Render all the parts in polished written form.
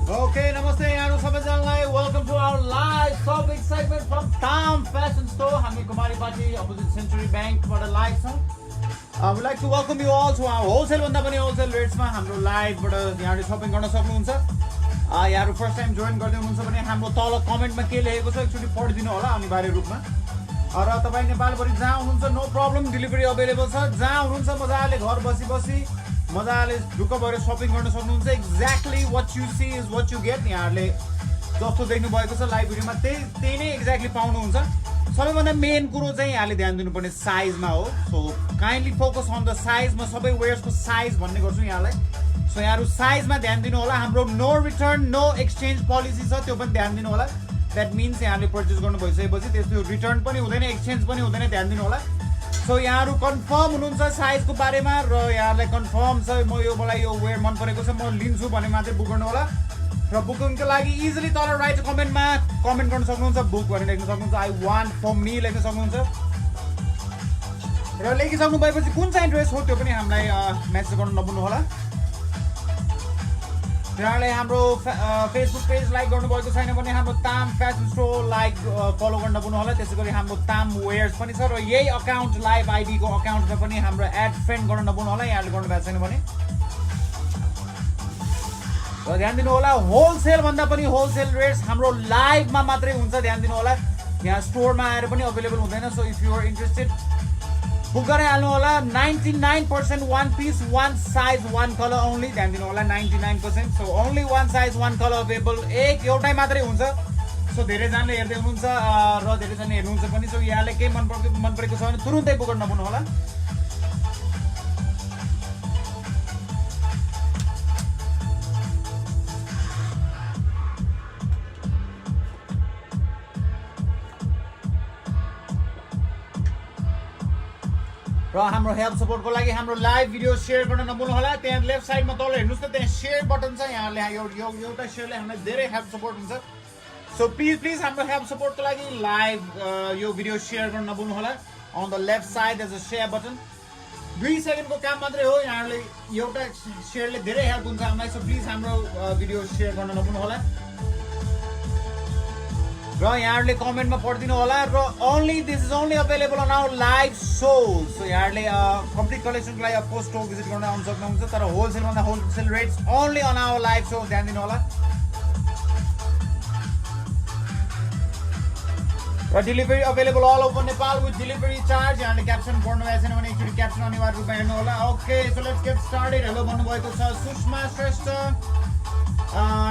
Okay, namaste yaru sabaijanai. Welcome to our live shopping segment from Tam Fashion Store. हामी कुमारी पाटी opposite Century Bank बाट live छौं. I would like to welcome you all to our wholesale भन्दा पनि wholesale rates मा हाम्रो live बाट यहाँले shopping गर्न सक्नुहुन्छ. यहाँहरु first time join गर्दै हुनुहुन्छ भने हाम्रो तल comment मा के लेखेको छ एकचोटी पढिदिनु होला अनिवार्य रूपमा. र तपाई नेपालभरि जहाँ हुनुहुन्छ no problem delivery available छ. जहाँ हुनुहुन्छ मजाले घर बसी मजाले ढुक्क भएर शपिङ गर्न सक्नुहुन्छ. Exactly what you see is what you get. यहाँहरुले जस्तो देख्नु भएको छ लाइभ भिडियोमा त्यही नै एक्ज्याक्टली पाउनुहुन्छ. सबैभन्दा मेन कुरो चाहिँ यहाँले ध्यान दिनुपर्ने साइजमा हो. So kindly focus on the size. म सबै वेयर्सको साइज भन्ने गर्छु यहाँलाई. सो यहाँहरु साइजमा ध्यान दिनु होला. हाम्रो no return no exchange policy छ, त्यो पनि ध्यान दिनु होला. द्याट मिन्स यहाँले पर्चेज गर्नु भइसकेपछि त्यसको रिटर्न पनि हुँदैन एक्सचेन्ज पनि हुँदैन, ध्यान दिनु होला. सो यहाँहरु कन्फर्म हुनुहुन्छ साइजको बारेमा र यहाँलाई कन्फर्म छ मलाई यो वेयर मन परेको छ म लिन्छु भने मात्रै बुक गर्नु होला. र बुकिङको लागि इजिली तल राइट कमेन्टमा कमेन्ट गर्न सक्नुहुन्छ. बुक भनेर लेख्न सक्नुहुन्छ. आई वान्ट फर मी लेख्न सक्नुहुन्छ. र लेखिसक्नु भएपछि कुन चाहिँ ड्रेस हो त्यो पनि हामीलाई मेसेज गर्न नभुल्नु होला. यहाँले हाम्रो फेसबुक पेज लाइक गर्नुभएको छैन भने हाम्रो ताम फ्यासन स्टोर लाइक फलो गर्न नभुल्नु होला. त्यसैगरी हाम्रो ताम वेयर्स पनि छ र यही अकाउन्ट लाइभ आइडी को अकाउन्टमा पनि हाम्रो एड फ्रेन्ड गर्न नभुल्नु होला यहाँले गर्नु भएको छैन भने. र ध्यान दिनु होला होलसेल भन्दा पनि होलसेल रेट्स हाम्रो लाइभमा मात्रै हुन्छ, ध्यान दिनु होला. यहाँ स्टोरमा आएर पनि अवेलेबल हुँदैन. So if you are interested book गरिहाल्नु होला. 99% one piece one size one color only. ध्यान दिनु होला 99%. So only one size one color available. एउटै मात्रै हुन्छ. सो धेरैजनाले हेर्दै हुनुहुन्छ र धेरैजनाले हेर्नुहुन्छ पनि. सो यहाँले के मन परेको छ भने तुरुन्तै बुक गर्न नभुल्नु होला. र हाम्रो हेल्प सपोर्टको लागि हाम्रो लाइभ भिडियो शेयर गर्न नभुल्नु होला. त्यहाँ लेफ्ट साइडमा तल हेर्नुस् त त्यहाँ शेयर बटन छ. यहाँले एउटा शेयरले हामीलाई धेरै हेल्प सपोर्ट हुन्छ. सो प्लिज हाम्रो हेल्प सपोर्टको लागि लाइभ यो भिडियो शेयर गर्न नभुल्नु होला. On the left side is a share button. 2 सेकेन्डको काम मात्रै हो. यहाँले एउटा शेयरले धेरै हेल्प हुन्छ हामीलाई. सो प्लिज हाम्रो भिडियो शेयर गर्न नभुल्नु होला. र यहाँहरुले कमेन्टमा पढिदिनु होला. र only this is only available on our live shows. So यहाँहरुले कम्प्लिट कलेक्सनको लागि पोस्ट स्टोर भिजिट गर्न आउन सक्नुहुन्छ. तर होलसेल भन्दा wholesale rates only on our live show, ध्यान दिनु होला. र delivery available all over Nepal with delivery charge. यहाँले क्याप्सन पढ्नु भएको छैन भने एकचोटि क्याप्सन अनिवार्य रूपमा हेर्नु होला. Okay so let's get started. Hello भन्नुभएको छ Sushma Shrestha,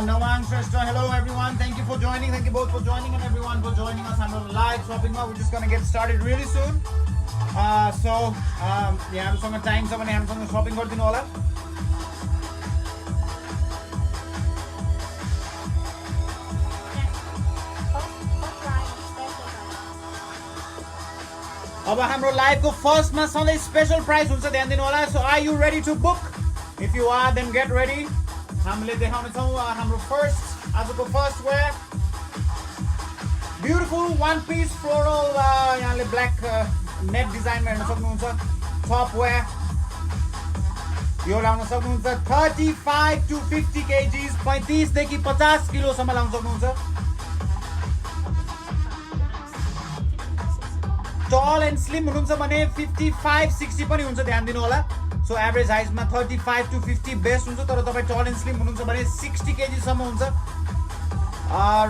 Nawang Shrestha, hello everyone. Thank you for joining. Thank you both for joining and everyone for joining us on the live shopping mall. We're just going to get started really soon. यहाँहरुसँग time छ भने हामीसँग shopping गरिदिनु होला. अब हाम्रो लाइभको फर्स्टमा सधैँ स्पेशल प्राइस हुन्छ, ध्यान दिनु होला. So are you ready to book? If you are then get ready. हामीले देखाउने छौं हाम्रो आजको first wear beautiful one piece floral. यहाँले ब्ल्याक नेट डिजाइनमा हेर्न सक्नुहुन्छ. टप वेयर यो लाउन सक्नुहुन्छ. 35 to 50 kgs 35 देखि 50 किलोसम्म लाउन सक्नुहुन्छ. टल एन्ड स्लिम हुनुहुन्छ भने 55-60 पनि हुन्छ, ध्यान दिनु होला. सो एभरेज हाइटमा 35 to 50 बेस्ट हुन्छ. तर तपाईँ टल एन्ड स्लिम हुनुहुन्छ भने 60 kg सम्म हुन्छ.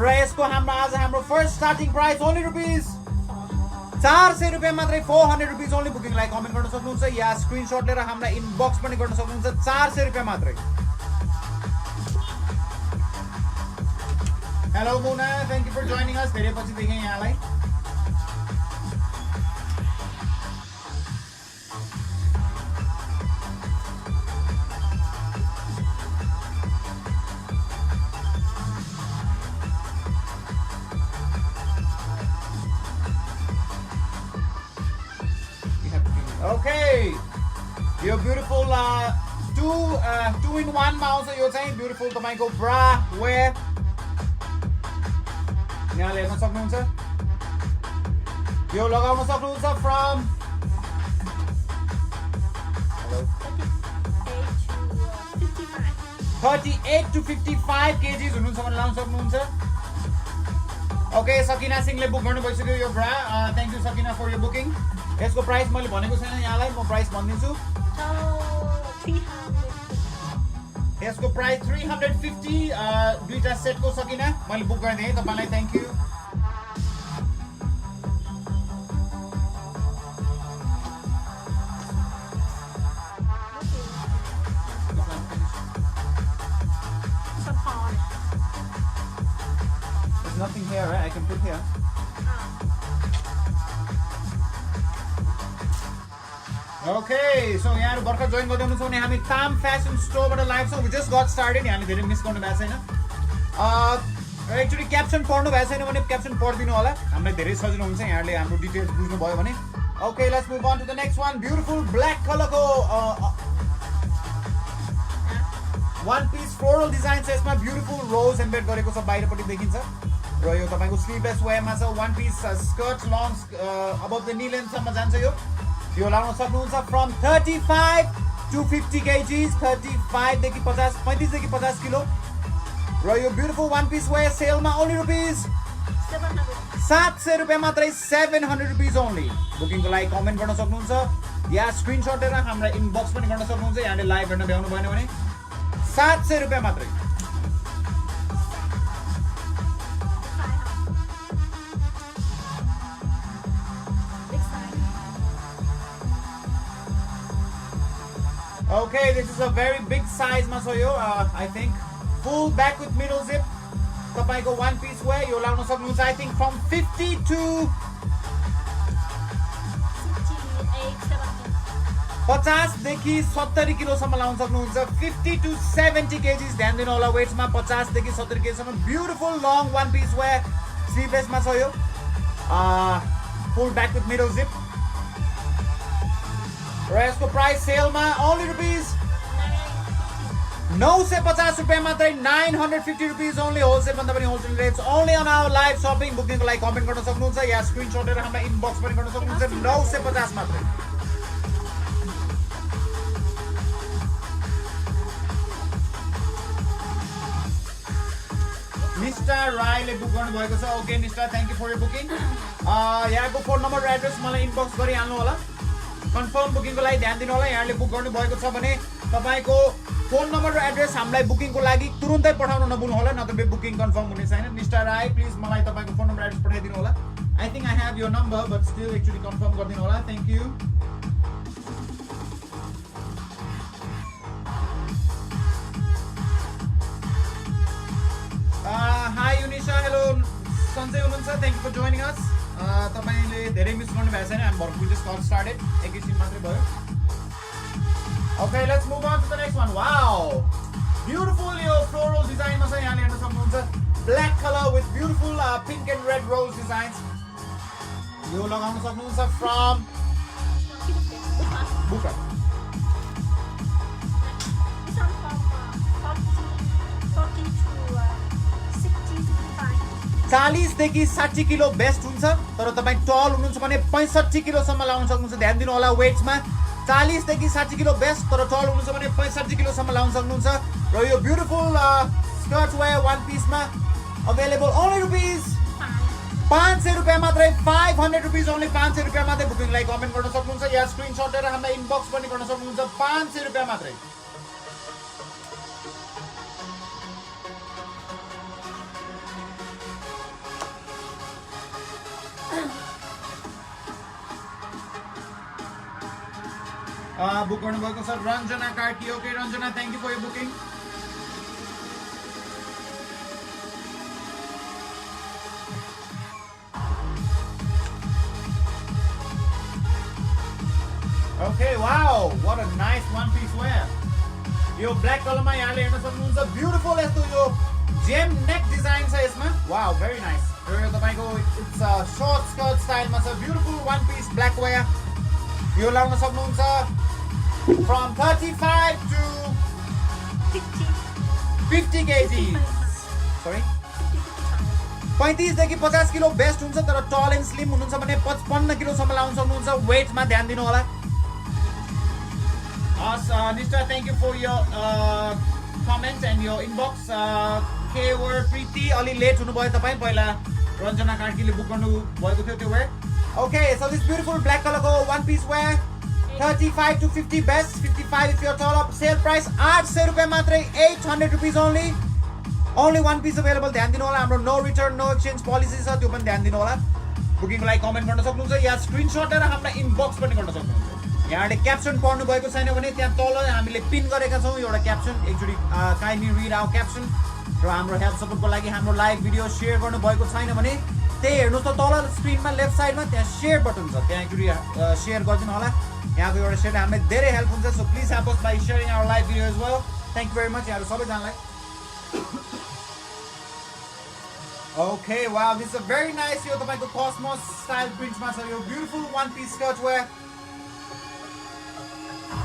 र यसको हाम्रो फर्स्ट स्टार्टिङ प्राइस ओन्ली ₹400 मात्रै. 400 रुपिज ओन्ली. बुकिङलाई कमेन्ट गर्न सक्नुहुन्छ या स्क्रिनशट लिएर हामीलाई इनबक्स पनि गर्न सक्नुहुन्छ. ₹400 मात्रै. Hello Muna, thank you for joining us. धेरै पछि देखेँ यहाँलाई. Okay, यो ब्युटिफुल 2-in-1 मा आउँछ. यो चाहिँ ब्युटिफुल तपाईको ब्रा वेयर यहाँले हेर्न सक्नुहुन्छ. यो लगाउन सक्नुहुन्छ फ्रम 38 to 55 kgs हुनुहुन्छ भने लाउन सक्नुहुन्छ ओके सकिना सिंहले बुक गर्नु भइसक्यो यो bra thank you Sakina for your booking यसको प्राइस मैले भनेको छैन यहाँलाई म प्राइस भनिदिन्छु यसको प्राइस 350 दुईटा सेटको सकिना मैले बुक गरिदिएँ तपाईलाई thank you Nothing here, right? I can put here. Okay, so यहाँ भर्खर जोइन गर्दै हुनुहुन्छ भने हामी ताम फ्यासन स्टोरबाट लाइभ छौँ. We just got started. यहाँले धेरै मिस गर्नु भएको छैन. एक्चुअली क्याप्सन पढ्नु भएको छैन भने क्याप्सन पढिदिनु होला. हामीलाई धेरै सजिलो हुन्छ यहाँले हाम्रो डिटेल्स बुझ्नु भयो भने. Okay, let's move on to the next one. Beautiful black color को one piece floral design छ यसमा beautiful rose embed गरेको छ बाहिरपट्टि देखिन्छ. र यो तपाईको स्लीभलेस वेयरमा छ one piece skirt long above the knee length सम्म जान्छ यो लाउन सक्नुहुन्छ from 35 to 50 kgs 35 देखि 50 35 देखि 50 किलो र यो beautiful one piece wear सेलमा only rupees 700 रुपैयाँ मात्रै 700 rupees only बुकिङको लागि कमेन्ट गर्न सक्नुहुन्छ या स्क्रिनशट लिएर हाम्रो इनबक्स पनि गर्न सक्नुहुन्छ यहाँले लाइभ हेर्न भ्याउनु भएन भने 700 रुपैयाँ मात्रै Okay, this is a very big size ma yo I think full back with middle zip तपाईको one piece wear यो लाउन सक्नुहुन्छ I think from 50 to 50 देखि 70 किलो सम्म लाउन सक्नुहुन्छ 50 to 70 kgs ध्यान दिनु होला वेट्स मा 50 देखि 70 kg सम्म beautiful long one piece wear sleeveless मा छ यो full back with middle zip र यसको प्राइस सेलमा only rupees 950 रुपैयाँ मात्रै 950 rupees only होलसेल भन्दा पनि wholesale rates only on our live shopping बुकिङको लागि कमेन्ट गर्न सक्नुहुन्छ या स्क्रिनशट लिएर हाम्रो इनबक्स पनि गर्न सक्नुहुन्छ 950 मात्रै निष्ठा रायले बुक गर्नु भएको छ okay Nishtha thank you for your booking यहाँको फोन नम्बर र एड्रेस मलाई इनबक्स गरिहाल्नु होला कन्फर्म बुकिङको लागि ध्यान दिनु होला यहाँले बुक गर्नु भएको छ भने तपाईको फोन नम्बर र एड्रेस हामीलाई बुकिङको लागि तुरुन्तै पठाउन नभुल्नु होला नत्र बुकिङ कन्फर्म हुने छैन निष्ठा राय प्लिज मलाई तपाईको फोन नम्बर एड्रेस पठाइदिनु होला I think I have your number but still actually confirm गरिदिनु होला थ्यांक यू हाई युनिशा हेलो सन्चै हुनुहुन्छ थ्यांक यू फर जोइनिङ अस तपाईले धेरै मिस गर्नु भएको छैन हामी भर्खर जस्ट गट स्टार्टेड एकैछिन मात्रै भयो Okay, let's move on to the next one. Wow! Beautiful यो floral design मा छ यहाँले हेर्न सक्नुहुन्छ black color with beautiful pink and red rose designs यो लगाउन सक्नुहुन्छ from Buka 40 देखि 60 किलो बेस्ट हुन्छ तर तपाई टल हुनुहुन्छ भने 65 किलो सम्म लाउन सक्नुहुन्छ ध्यान दिनु होला वेट्स मा 40 देखि 60 किलो बेस्ट तर टल हुनुहुन्छ भने 65 किलो सम्म लाउन सक्नुहुन्छ र यो beautiful skirt wear one piece मा अवेलेबल only rupees 500 रुपैयाँ मात्रै 500 rupees only 500 रुपैयाँ मात्रै बुकिङ लागि कमेन्ट गर्न सक्नुहुन्छ या स्क्रिनशट लिएर हामीलाई इनबक्स पनि गर्न सक्नुहुन्छ 500 रुपैयाँ मात्रै बुक गर्नु भएको छ Ranjana Karki okay Ranjana thank you for your booking Okay, wow, what a nice one piece wear. यो ब्ल्याक कलरमा यहाँले हेर्न सक्नुहुन्छ ब्युटिफुल यस्तो यो जेम नेक डिजाइन छ यसमा वाओ भेरी नाइस र यो तपाईको इट्स शॉर्ट स्कर्ट स्टाइलमा छ beautiful one piece black wear यो लाउन सक्नुहुन्छ from 35 to 50 kgs sorry 35 देखि 50 किलो बेस्ट हुन्छ तर टल एन्ड स्लिम हुनुहुन्छ भने 55 किलो सम्म लाउन सक्नुहुन्छ वेट मा ध्यान दिनु होला Nishta, thank you for your comment. comments and your inbox. Keyword Preeti, अलि late हुनुभयो तपाईं पहिला रञ्जना कार्कीले बुक गर्नु भएको थियो त्यो wear. Okay, so this beautiful black color go one piece wear 35 to 50 best, 55 if you're taller. Sale price 800 रुपैयाँ मात्रै, 800 rupees only. Only one piece available. ध्यान दिनु होला, हाम्रो no return no exchange policy छ, त्यो पनि ध्यान दिनु होला. बुकिङ लाई कमेन्ट गर्न सक्नुहुन्छ या स्क्रिनशट लिएर हामीलाई इनबक्स पनि गर्न सक्नुहुन्छ. यहाँले क्याप्सन पढ्नु भएको छैन भने त्यहाँ तल हामीले पिन गरेका छौं एउटा क्याप्सन, एकचोटी काइन्डली रिड आवर क्याप्सन. र हाम्रो हेल्प सपोर्टको लागि हाम्रो लाइभ भिडियो शेयर गर्नु भएको छैन भने त्यही हेर्नुस् त तल स्क्रिनमा लेफ्ट साइडमा त्यहाँ शेयर बटन छ, त्यहाँ एकचोटी शेयर गरिदिनु होला. यहाँको एउटा शेयर हामीलाई धेरै हेल्प हुन्छ. So please help us by sharing our live video as well. Thank you very much यहाँहरु सबैजनालाई. Okay, wow, this is a very nice यो तपाईको Cosmos style prints मा छ. यो beautiful one piece skirt wear.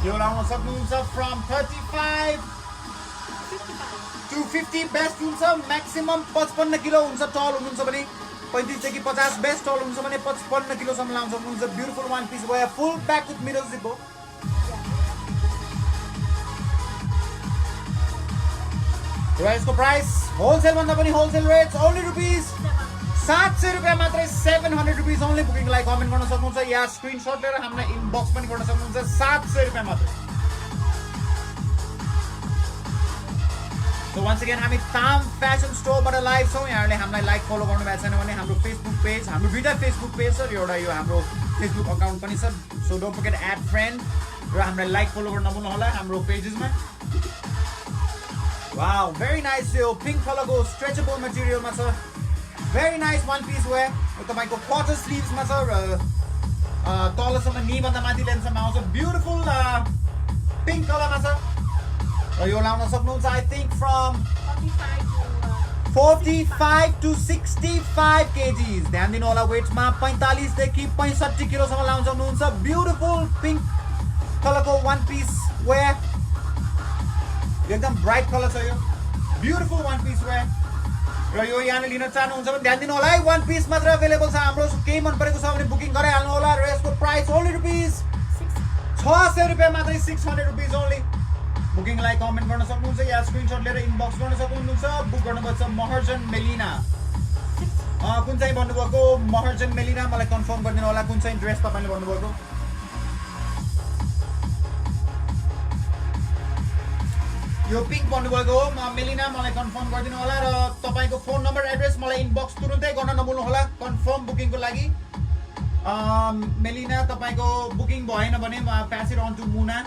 यो लाउन सक्नुहुन्छ from 35 to 50 best हुन्छ. maximum 55 किलो हुन्छ. टल हुनुहुन्छ भने 35 देखि 50 बेस्ट, टल हुनुहुन्छ भने 55 किलो सम्म लाउन सक्नुहुन्छ. beautiful one piece wear, full back with middle zip हो. र यसको प्राइस होलसेल भन्दा पनि होलसेल रेट्स only rupees 700 रुपैयाँ मात्रै, 700 rupees only. बुकिङ लाई कमेन्ट गर्न सक्नुहुन्छ या स्क्रिनशट लिएर हामीलाई इनबक्स पनि गर्न सक्नुहुन्छ. 700 रुपैयाँ मात्रै. So once again हामी ताम फ्यासन स्टोरबाट लाइभ छौं. यहाँहरुले हामीलाई लाइक फलो गर्नु भएको छैन भने हाम्रो फेसबुक पेज, हाम्रो दुईटा फेसबुक पेज छ, एउटा यो हाम्रो फेसबुक अकाउन्ट पनि छ. So don't forget add friend र हामीलाई लाइक फलो गर्न नभुल्नु होला हाम्रो पेजेसमा. Wow, very nice. यो pink color को stretchable material मा छ. Very nice one piece wear. यो तपाईको quarter sleeves मा छ र तलसम्म नी भन्दा माथि लेन्थसम्म आउँछ. beautiful pink color मा छ. र यो लाउन सक्नुहुन्छ I think from 45 to 65 kgs. ध्यान दिनु होला वेट मा 45 देखि 65 किलो सम्म लाउन सक्नुहुन्छ. beautiful pink color को one piece wear. एकदम ब्राइट कलर छ यो. Beautiful one piece wear. र यो यहाँले लिन चाहनुहुन्छ भने ध्यान दिनु होला है, वान पिस मात्र अवेलेबल छ. हाम्रो केही मन परेको छ भने बुकिङ गराइहाल्नु होला. र यसको प्राइस ओन्ली रुपीस 600 रुपैयाँ मात्रै, 600 रुपीस ओन्ली. बुकिङ लाई कमेन्ट गर्न सक्नुहुन्छ या स्क्रिनशट लिएर इनबक्स गर्न सक्नुहुन्छ. बुक गर्नुभएको छ महर्जन मेलिना. कुन चाहिँ भन्नुभएको महर्जन मेलिना, मलाई कन्फर्म गरिदिनु होला कुन चाहिँ ड्रेस तपाईले भन्नुभएको. यो पिंक भन्नुभएको हो मेलिना, मलाई कन्फर्म गरिदिनु होला. र तपाईको फोन नम्बर एड्रेस मलाई इनबक्स तुरुन्तै गर्न नभुल्नु होला कन्फर्म बुकिङको लागि. मेलिना तपाईको बुकिङ भएन भने pass it on to Muna.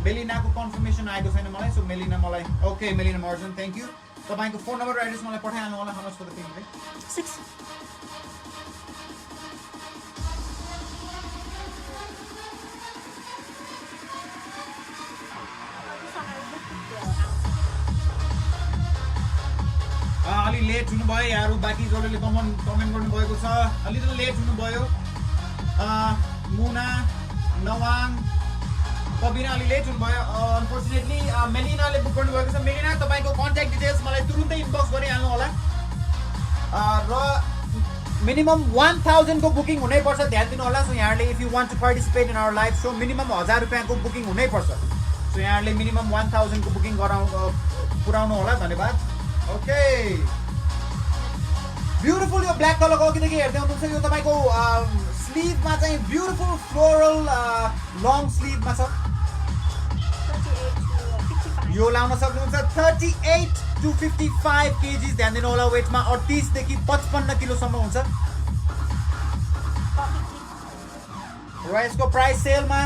मेलिनाको कन्फर्मेसन आएको छैन मलाई. सो मेलिना मलाई okay Melina Marjan thank you. तपाईको फोन नम्बर र एड्रेस मलाई पठाइहाल्नु होला. How much for the pink रे? 6. अलि लेट हुनुभयो यारु, बाँकी जसले कमेन्ट गर्नुभएको छ अलि त लेट हुनुभयो. मुना, नवाङ, कबिना अलि लेट हुनुभयो अनफर्चुनेटली. मेलिनाले बुक गर्नुभएको छ. मेलिना तपाईको कन्ट्याक्ट डिटेल्स मलाई तुरुन्तै इनबक्स गरिहाल्नु होला. र मिनिमम 1000 को बुकिङ हुनै पर्छ. ध्यान दिनु होला. सो यहाँहरुले if you want to participate in our live show minimum 1000 रुपैयाँ को बुकिङ हुनै पर्छ. सो यहाँहरुले मिनिमम 1000 को बुकिङ पुराउनु होला. धन्यवाद. ओके, ब्युटिफुल यो ब्ल्याक कलरको किनकि हेर्दै हुनुहुन्छ यो तपाईको स्लीभमा चाहिँ ब्युटिफुल फ्लोरल लङ स्लीभमा छ. यो लाउन सक्नुहुन्छ 38 to 55 kgs. ध्यान दिनु होला वेटमा 38 देखि 55 किलो सम्म हुन्छ. र यसको प्राइस सेलमा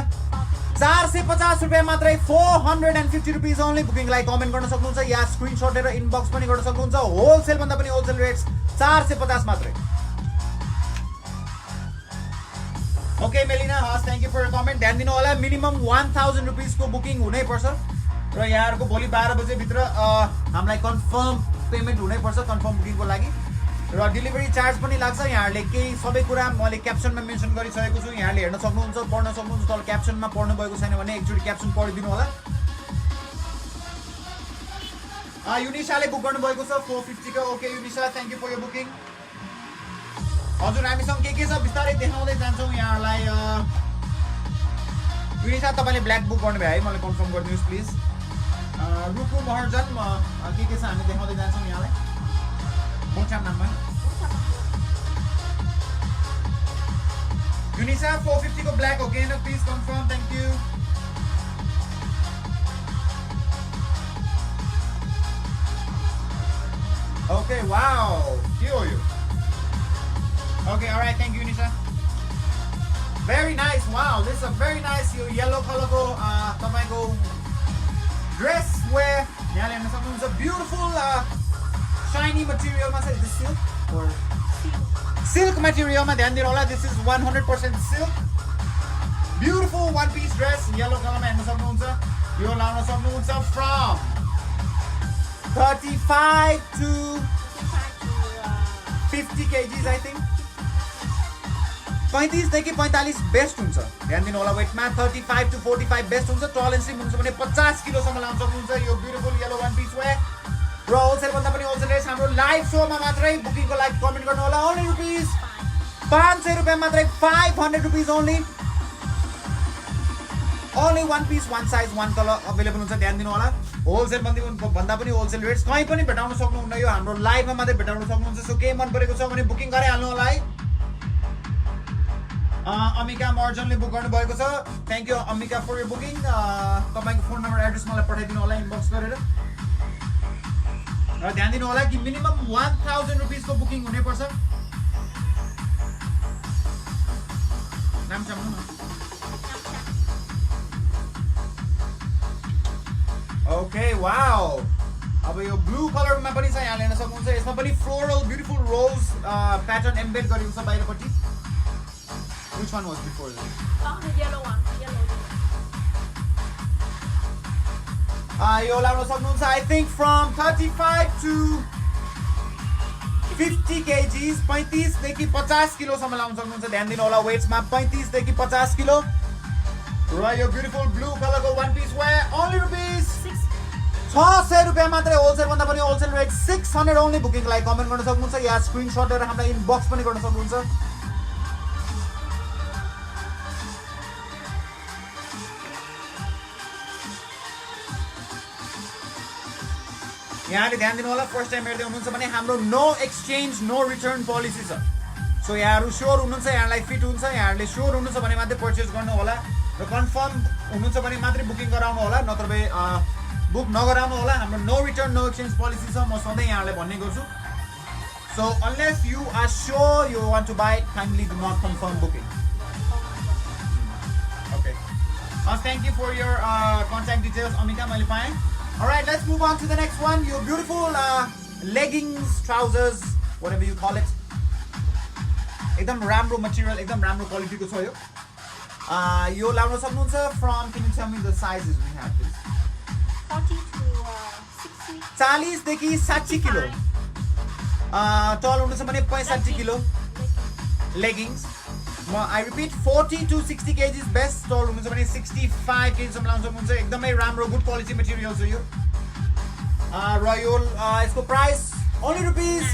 450 रुपैयाँ मात्रै, 450 रुपीस ओन्ली. बुकिङ लाई कमेन्ट गर्न सक्नुहुन्छ या स्क्रिनशट लिएर इनबक्स पनि गर्न सक्नुहुन्छ. होलसेल भन्दा पनि होलसेल रेट्स 450 मात्रै. ओके मेलिना, हस् थ्यांक यू फर कमेन्ट. ध्यान दिनु होला मिनिमम 1000 रुपीस को बुकिङ हुनै पर्छ. र यहाँहरुको भोलि 12 बजे भित्र हामीलाई कन्फर्म पेमेन्ट हुनै पर्छ कन्फर्म बुकिङको लागि. र डेलिभरी चार्ज पनि लाग्छ. यहाँहरुले केही सबै कुरा मैले क्याप्सनमा मेन्सन गरिसकेको छु. यहाँले हेर्न सक्नुहुन्छ, पढ्न सक्नुहुन्छ. तल क्याप्सनमा पढ्नु भएको छैन भने एकचोटी क्याप्सन पढिदिनु होला. युनिशाले बुक गर्नु भएको छ 450 को. Okay Yunisha, thank you for your booking. हजुर हामीसँग के छ बिस्तारै देखाउँदै जान्छौं यहाँहरुलाई. युनिशा तपाईले ब्ल्याक बुक गर्नुभयो है, मलाई कन्फर्म गरिदिनुस् प्लिज. रुकु महर्जन के छ हामी देखाउँदै जान्छौँ यहाँलाई मोटाम नाममा Unisa 450 को black okay no please confirm thank you Okay wow here are you Okay alright thank you Unisa Very nice wow this is a very nice yellow color ko तपाईको dress wear यहाँले हेर्न सक्नुहुन्छ beautiful shiny material मा छ this silk or silk material ma dhyan dinu hola this is 100% silk beautiful one piece dress yellow color ma हेर्न सक्नुहुन्छ यो लाउन सक्नुहुन्छ from 35 to 50 kgs I think 35 देखि 45 बेस्ट हुन्छ ध्यान दिनु होला वेटमा 35 to 45 बेस्ट हुन्छ टल एन्ड स्लिम हुन्छ भने 50 किलो सम्म लाउन सक्नुहुन्छ यो beautiful yellow one piece wear र होलसेल भन्दा पनि होलसेल रेट हाम्रो लाइभ शोमा मात्रै बुकिङको लागि कमेन्ट गर्नु होला ओन्ली रुपीस 500 रुपैयाँ मात्रै 500 rupees only one piece one size one color available हुन्छ ध्यान दिनु होला होलसेल भन्दा पनि होलसेल रेट्स कहीं पनि भेटाउन सक्नुहुन्न यो हाम्रो लाइभमा मात्रै भेटाउन सक्नुहुन्छ सो के मन परेको छ भने बुकिङ गरिहाल्नु होला है अमिका मर्जनले बुक गर्नु भएको छ thank you Amika for your booking तपाईको फोन नम्बर एड्रेस मलाई पठाइदिनु होला इनबक्स गरेर र ध्यान दिनु होला कि मिनिमम 1000 रुपैयाँ को बुकिङ हुने पर्छ नाम चम्नु न ओके वाओ अब यो ब्लू कलर मा पनि छ यहाँ हेर्न सक्नुहुन्छ यसमा पनि फ्लोरल ब्युटिफुल रोज प्याटर्न एम्बेड गरिएको छ बाहिरपट्टि Which one was before this? The yellow one. Yo लाउन सक्नुहुन्छ I think from 35 to 50 kgs 35 देखि 50 किलो सम्म लाउन सक्नुहुन्छ ध्यान दिनु होला वेट्स मा 35 देखि 50 किलो र यो ब्युटिफुल ब्लू कलरको one piece where only rupees 600 रुपैयाँ मात्रै होलसेल भन्दा पनि होलसेल रेट 600 ओन्ली बुकिङ लागि कमेन्ट गर्न सक्नुहुन्छ या स्क्रिनशट गरेर हामीलाई इनबक्स पनि गर्न सक्नुहुन्छ यहाँले ध्यान दिनु होला फर्स्ट टाइम हेर्दै हुनुहुन्छ भने हाम्रो no exchange no return policy छ सो यहाँहरु श्योर हुनुहुन्छ यहाँलाई फिट हुन्छ यहाँहरुले श्योर हुनुहुन्छ भने मात्रै पर्चेज गर्नु होला र कन्फर्म हुनुहुन्छ भने मात्रै बुकिङ गराउनु होला नत्रभए बुक नगराउनु होला हाम्रो no return no exchange policy छ म सधैँ यहाँलाई भन्ने गर्छु so unless you are sure you want to buy kindly do not confirm booking okay thank you for your contact details Amika मैले पाएँ Alright, let's move on to the next one. Your beautiful leggings, trousers, whatever you call it. एकदम राम्रो material, एकदम राम्रो quality को छ यो. यो लाउन सक्नुहुन्छ from, can you tell me the sizes we have please? 40 to 60. 40 देखि 60 किलो. टल हुनुहुन्छ भने 65 kilo. Leggings. I repeat 40 to 60 kgs best टल हुनुहुन्छ भने 65 kg सम्म लाउन सक्नुहुन्छ एकदमै राम्रो गुड क्वालिटी मटेरियल छ यो र यो यसको प्राइस ओन्ली रुपीस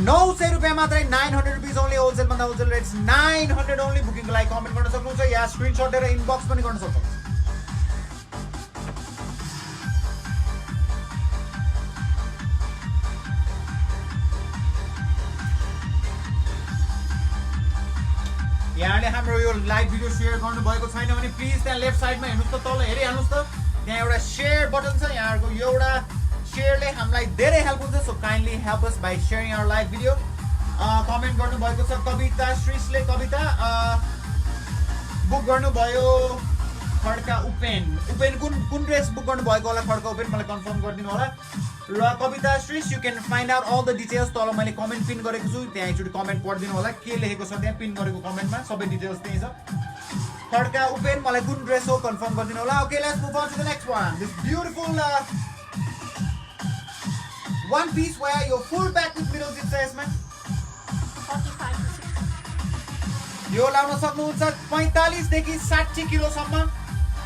900 रुपैयाँ मात्रै 900 रुपीस ओन्ली होलसेल भन्दा होलसेल रेट्स 900 ओन्ली बुकिङको लागि कमेन्ट गर्न सक्नुहुन्छ या स्क्रिनशट गरेर इनबक्स पनि गर्न सक्नुहुन्छ यहाँले हाम्रो यो लाइभ भिडियो शेयर गर्नु भएको छैन भने प्लिज त्यहाँ लेफ्ट साइडमा हेर्नुस् त तल हेरिहाल्नुस् त त्यहाँ एउटा शेयर बटन छ यहाँहरुको यो एउटा शेयरले हामीलाई धेरै हेल्प हुन्छ so kindly help us by sharing our live video comment गर्नु भएको छ कविता श्रीसले कविता बुक गर्नु भयो खड्का उपेन कुन ड्रेस बुक गर्नु भएको होला खड्का उपेन मलाई कन्फर्म गरिदिनु होला र Kavita Shrees you can find out all the details तल मैले कमेन्ट पिन गरेको छु त्यहाँ एकचोटि कमेन्ट पढिदिनु होला के लेखेको छ त्यहाँ पिन गरेको कमेन्टमा सबै डिटेल्स त्यही छ खड्का उपेन मलाई कुन ड्रेस हो कन्फर्म गरिदिनु होला okay let's move on to the next one this beautiful one piece wear your full back with middle zip छ यसमा 45 to 60. यो लाउन सक्नुहुन्छ 45 देखि 60 किलो सम्म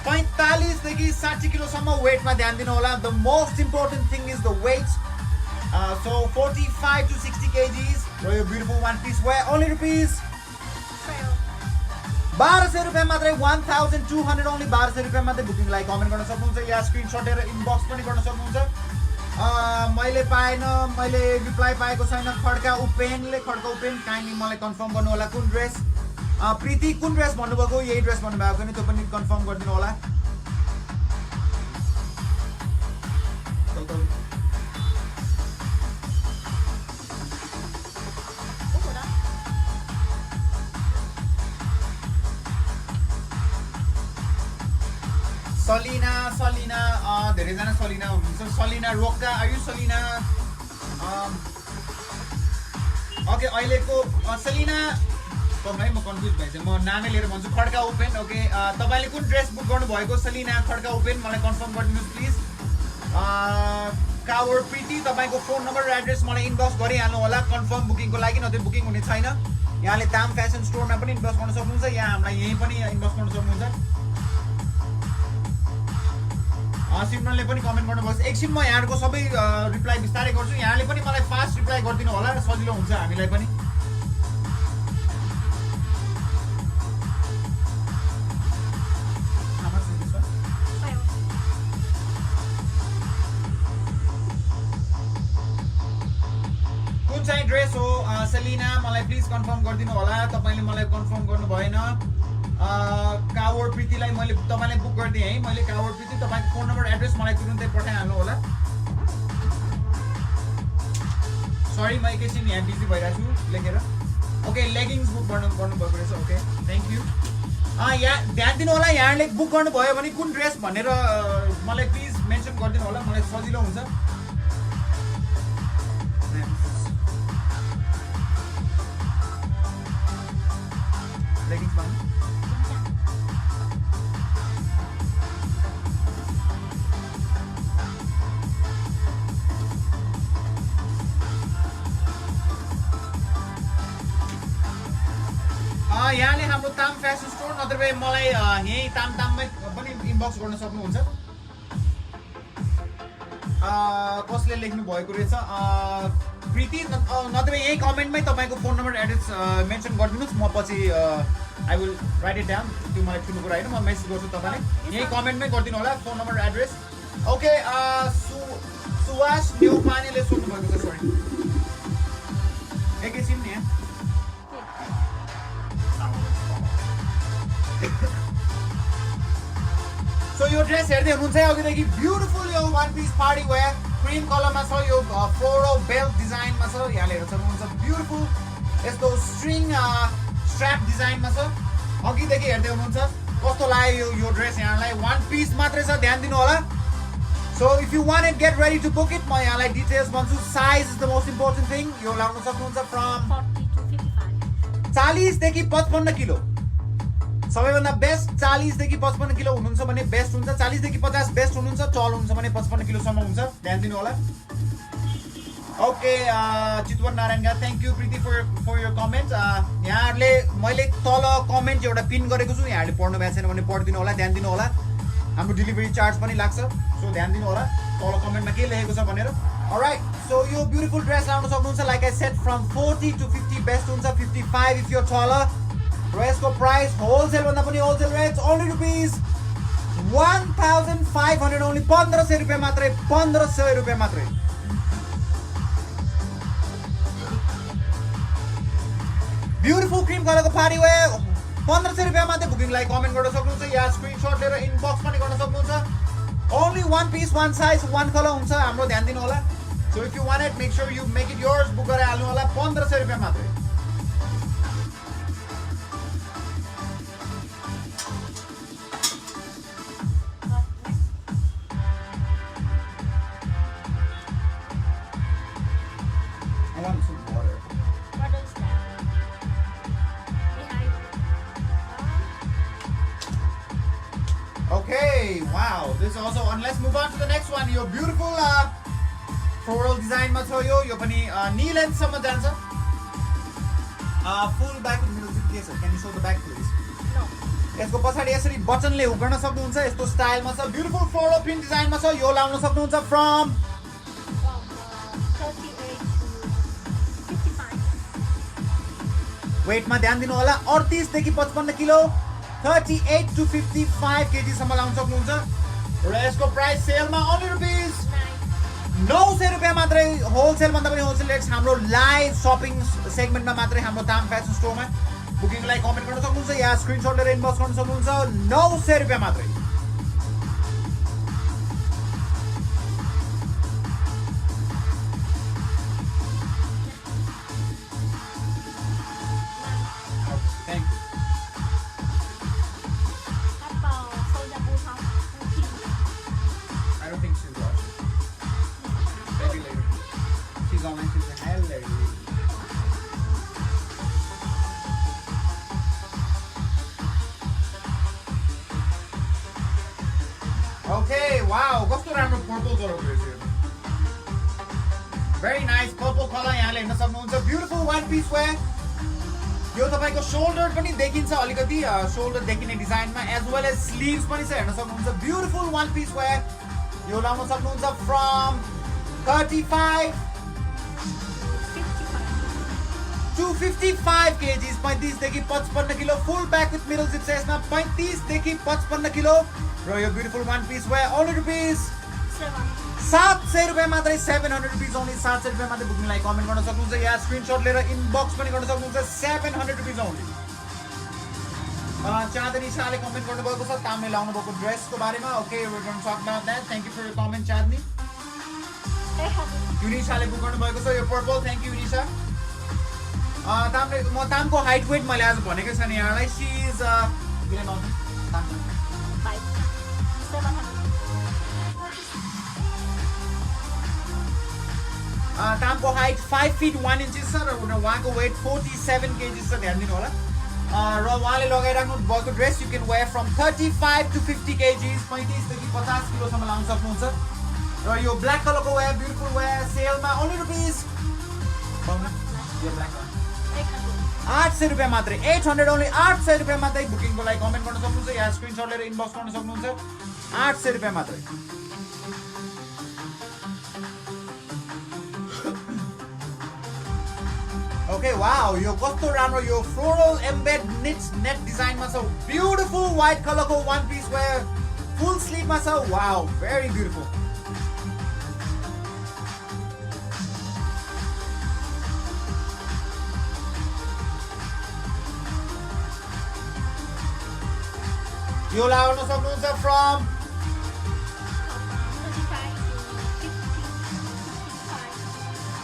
45 देखि 60 किलो सम्म वेटमा ध्यान दिनु होला the most important thing is the weight so 45 to 60 kgs र यो beautiful one piece wear only rupees 1200 रुपैयाँ मात्रै 1200 ओन्ली 1200 रुपैयाँ मात्रै बुकिङलाई कमेन्ट गर्न सक्नुहुन्छ या स्क्रिनसट लिएर इनबक्स पनि गर्न सक्नुहुन्छ मैले पाएन मैले रिप्लाई पाएको छैन खड्का उपेनले खड्का उपेन काइन्डली मलाई कन्फर्म गर्नु होला कुन ड्रेस प्रीति कुन ड्रेस भन्नुभएको यही ड्रेस भन्नुभएको नि त्यो पनि कन्फर्म गरिदिनु होला सलिना धेरैजना सलिना हुनुहुन्छ Salina Rokka are you Salina okay अहिलेको सलिना है म कन्फ्युज भएछु म नामै लिएर भन्छु खड्का ओपेन ओके तपाईँले कुन ड्रेस बुक गर्नुभएको सलिना खड्का ओपेन मलाई कन्फर्म गरिदिनुहोस् प्लिज कावर प्रीति तपाईँको फोन नम्बर र एड्रेस मलाई इनबक्स गरिहाल्नु होला कन्फर्म बुकिङको लागि नत्र बुकिङ हुने छैन यहाँले ताम फेसन स्टोरमा पनि इनबक्स गर्न सक्नुहुन्छ या हामीलाई यहीँ पनि इनबक्स गर्न सक्नुहुन्छ सिमरनले पनि कमेन्ट गर्नुभएको छ एकछिन म यहाँको सबै रिप्लाई बिस्तारै गर्छु यहाँले पनि मलाई फास्ट रिप्लाई गरिदिनु होला र सजिलो हुन्छ हामीलाई पनि कुन चाहिँ ड्रेस हो सेलिना मलाई प्लिज कन्फर्म गरिदिनु होला तपाईँले मलाई कन्फर्म गर्नु भएन कावर प्रीतिलाई मैले तपाईँलाई बुक गरिदिएँ है मैले कावर प्रीति तपाईँको फोन नम्बर एड्रेस मलाई तुरुन्तै पठाइहाल्नु होला सरी म एकैछिन यहाँ बिजी भइरहेको छु लेखेर ओके लेगिङ्स बुक गर्नुभएको रहेछ ओके थ्याङ्क यू यहाँ ध्यान दिनु होला यहाँले बुक गर्नुभयो भने कुन ड्रेस भनेर मलाई प्लिज मेन्सन गरिदिनु होला मलाई सजिलो हुन्छ लेगिङ्स भन्नु यहाँले हाम्रो ताम फेसन स्टोर नत्र भए मलाई यहीँ ताममै पनि इनबक्स गर्न सक्नुहुन्छ कसले लेख्नु भएको रहेछ प्रीति नत्र भए यही कमेन्टमै तपाईँको फोन नम्बर एड्रेस मेन्सन गरिदिनुहोस् म पछि I will write it down त्यो मलाई ठुलो कुरा होइन म मेसेज गर्छु तपाईँलाई यही कमेन्टमै गरिदिनु होला फोन नम्बर एड्रेस ओके सुवास न्युपानेले सोध्नुभएको छ सरी एकैछिन नि सो यो ड्रेस हेर्दै हुनुहुन्छ अघिदेखि ब्युटिफुल यो one piece party wear cream कलरमा छ यो फ्लोरल बेल्ट डिजाइनमा छ यहाँले हेर्न सक्नुहुन्छ ब्युटिफुल यस्तो स्ट्रिङ स्ट्र्याप डिजाइनमा छ अघिदेखि हेर्दै हुनुहुन्छ कस्तो लाग्यो यो ड्रेस यहाँलाई वान पिस मात्रै छ ध्यान दिनु होला so if you want it get ready to book it म यहाँलाई डिटेल्स भन्छु size is the most important thing यो लाउन सक्नुहुन्छ फ्रम 40 देखि 55 किलो सबैभन्दा बेस्ट 40 देखि 55 किलो हुनुहुन्छ भने बेस्ट हुन्छ 40 देखि 50 बेस्ट हुनुहुन्छ चल हुन्छ भने 55 किलोसम्म हुन्छ ध्यान दिनु होला ओके चितवन नारायणका thank you Preeti for your comment यहाँहरूले मैले तल कमेन्ट एउटा पिन गरेको छु यहाँहरूले पढ्नु भएको छैन भने पढिदिनु होला ध्यान दिनु होला हाम्रो डेलिभरी चार्ज पनि लाग्छ सो ध्यान दिनु होला तल कमेन्टमा के लेखेको छ भनेर अलराइट सो यो ब्युटिफुल ड्रेस लाउन सक्नुहुन्छ like I said from 40 to 50 best हुन्छ 55 इफ यु आर taller र यसको प्राइस होलसेल भन्दा पनि wholesale rate only rupees 1500 only 1500 रुपियाँ मात्रै 1500 रुपियाँ मात्रै ब्युटिफुल क्रिम कलरको पार्टी वेयर 1500 रुपियाँ मात्रै बुकिङलाई कमेन्ट गर्न सक्नुहुन्छ या स्क्रिनसट लिएर इनबक्स पनि गर्न सक्नुहुन्छ only one piece one size one colour हुन्छ हाम्रो ध्यान दिनु होला so if you want it make sure you make it yours book गरेर हाल्नु होला 1500 रुपियाँ मात्रै Okay, wow, this also, and let's move on to the next one. Your beautiful floral design ma chha yo pani knee length samma jancha full back with middle zip case. Can you show the back please? No. यसको पछाडी यसरी बटनले hook गर्न सक्नुहुन्छ यस्तो स्टाइलमा छ beautiful floral print डिजाइनमा छ यो लाउन सक्नुहुन्छ फ्रम 38 to 55 वेटमा ध्यान दिनु होला 38 देखि 55 किलो 38 to 55 kg सम्म लाउन सक्नुहुन्छ र यसको प्राइस सेलमा ओन्ली रुपीज 900 रुपैयाँ मात्रै होलसेल भन्दा पनि होलसेल रेट्स हाम्रो लाइभ शपिङ सेगमेन्टमा मात्रै हाम्रो दाम फ्यासन स्टोरमा बुकिङलाई कमेन्ट गर्न सक्नुहुन्छ या स्क्रिनशट लिएर इनबक्स गर्न सक्नुहुन्छ 900 रुपैयाँ मात्रै Okay, wow, कस्तो राम्रो पर्पल कलर रहेछ very nice purple color यहाँले हेर्न सक्नुहुन्छ beautiful one piece wear यो तपाईको शोल्डर पनि देखिन्छ अलिकति शोल्डर देखिने डिजाइनमा as well as sleeves पनि छ हेर्न सक्नुहुन्छ beautiful one piece wear यो लाउन सक्नुहुन्छ from 35 to 55 kgs 35 देखि 55 kilo full back with middle zip यसमा 35 देखि 55 किलो र यो beautiful one piece wear only rupees 700 रुपैयाँ मात्रै 700 रुपीज only 700 रुपैयाँ मात्रै बुकिङलाई कमेन्ट गर्न सक्नुहुन्छ या स्क्रिनशट लिएर इनबक्स पनि गर्न सक्नुहुन्छ 700 रुपीज only चाँदनी शाहले कमेन्ट गर्नुभएको छ तामले लाउनु भएको ड्रेसको बारेमा okay we going to talk about that thank you for your comment Chandani युनिशाले बुक गर्नुभएको छ यो पर्पल थ्यांक यू युनिशा तामले म तामको हाइट वेट मैले आज भनेको छैन यहाँलाई शी इज तामको हाइट 5 feet 1 inches छ र उहाँको वेट 47 kgs छ ध्यान दिनु होला र उहाँले लगाइराख्नु भएको dress you can wear from 35 to 50 kgs 35 देखि 50 किलो सम्म लाउन सक्नुहुन्छ र यो ब्ल्याक कलरको वेयर ब्युटिफुल वेयर सेलमा ओन्ली रुपीज यो ब्ल्याक 800 रुपैयाँ मात्रै 800 ओन्ली 800 रुपैयाँ मात्रै बुकिङको लागि कमेन्ट गर्न सक्नुहुन्छ या स्क्रिनशट लिएर इनबक्स गर्न सक्नुहुन्छ 800 रुपैयाँ मात्रै Okay, wow, यो कस्तो राम्रो यो floral embed knit net design मा छ beautiful white color को one piece wear full sleeve मा छ wow very beautiful यो लाउन सक्नुहुन्छ from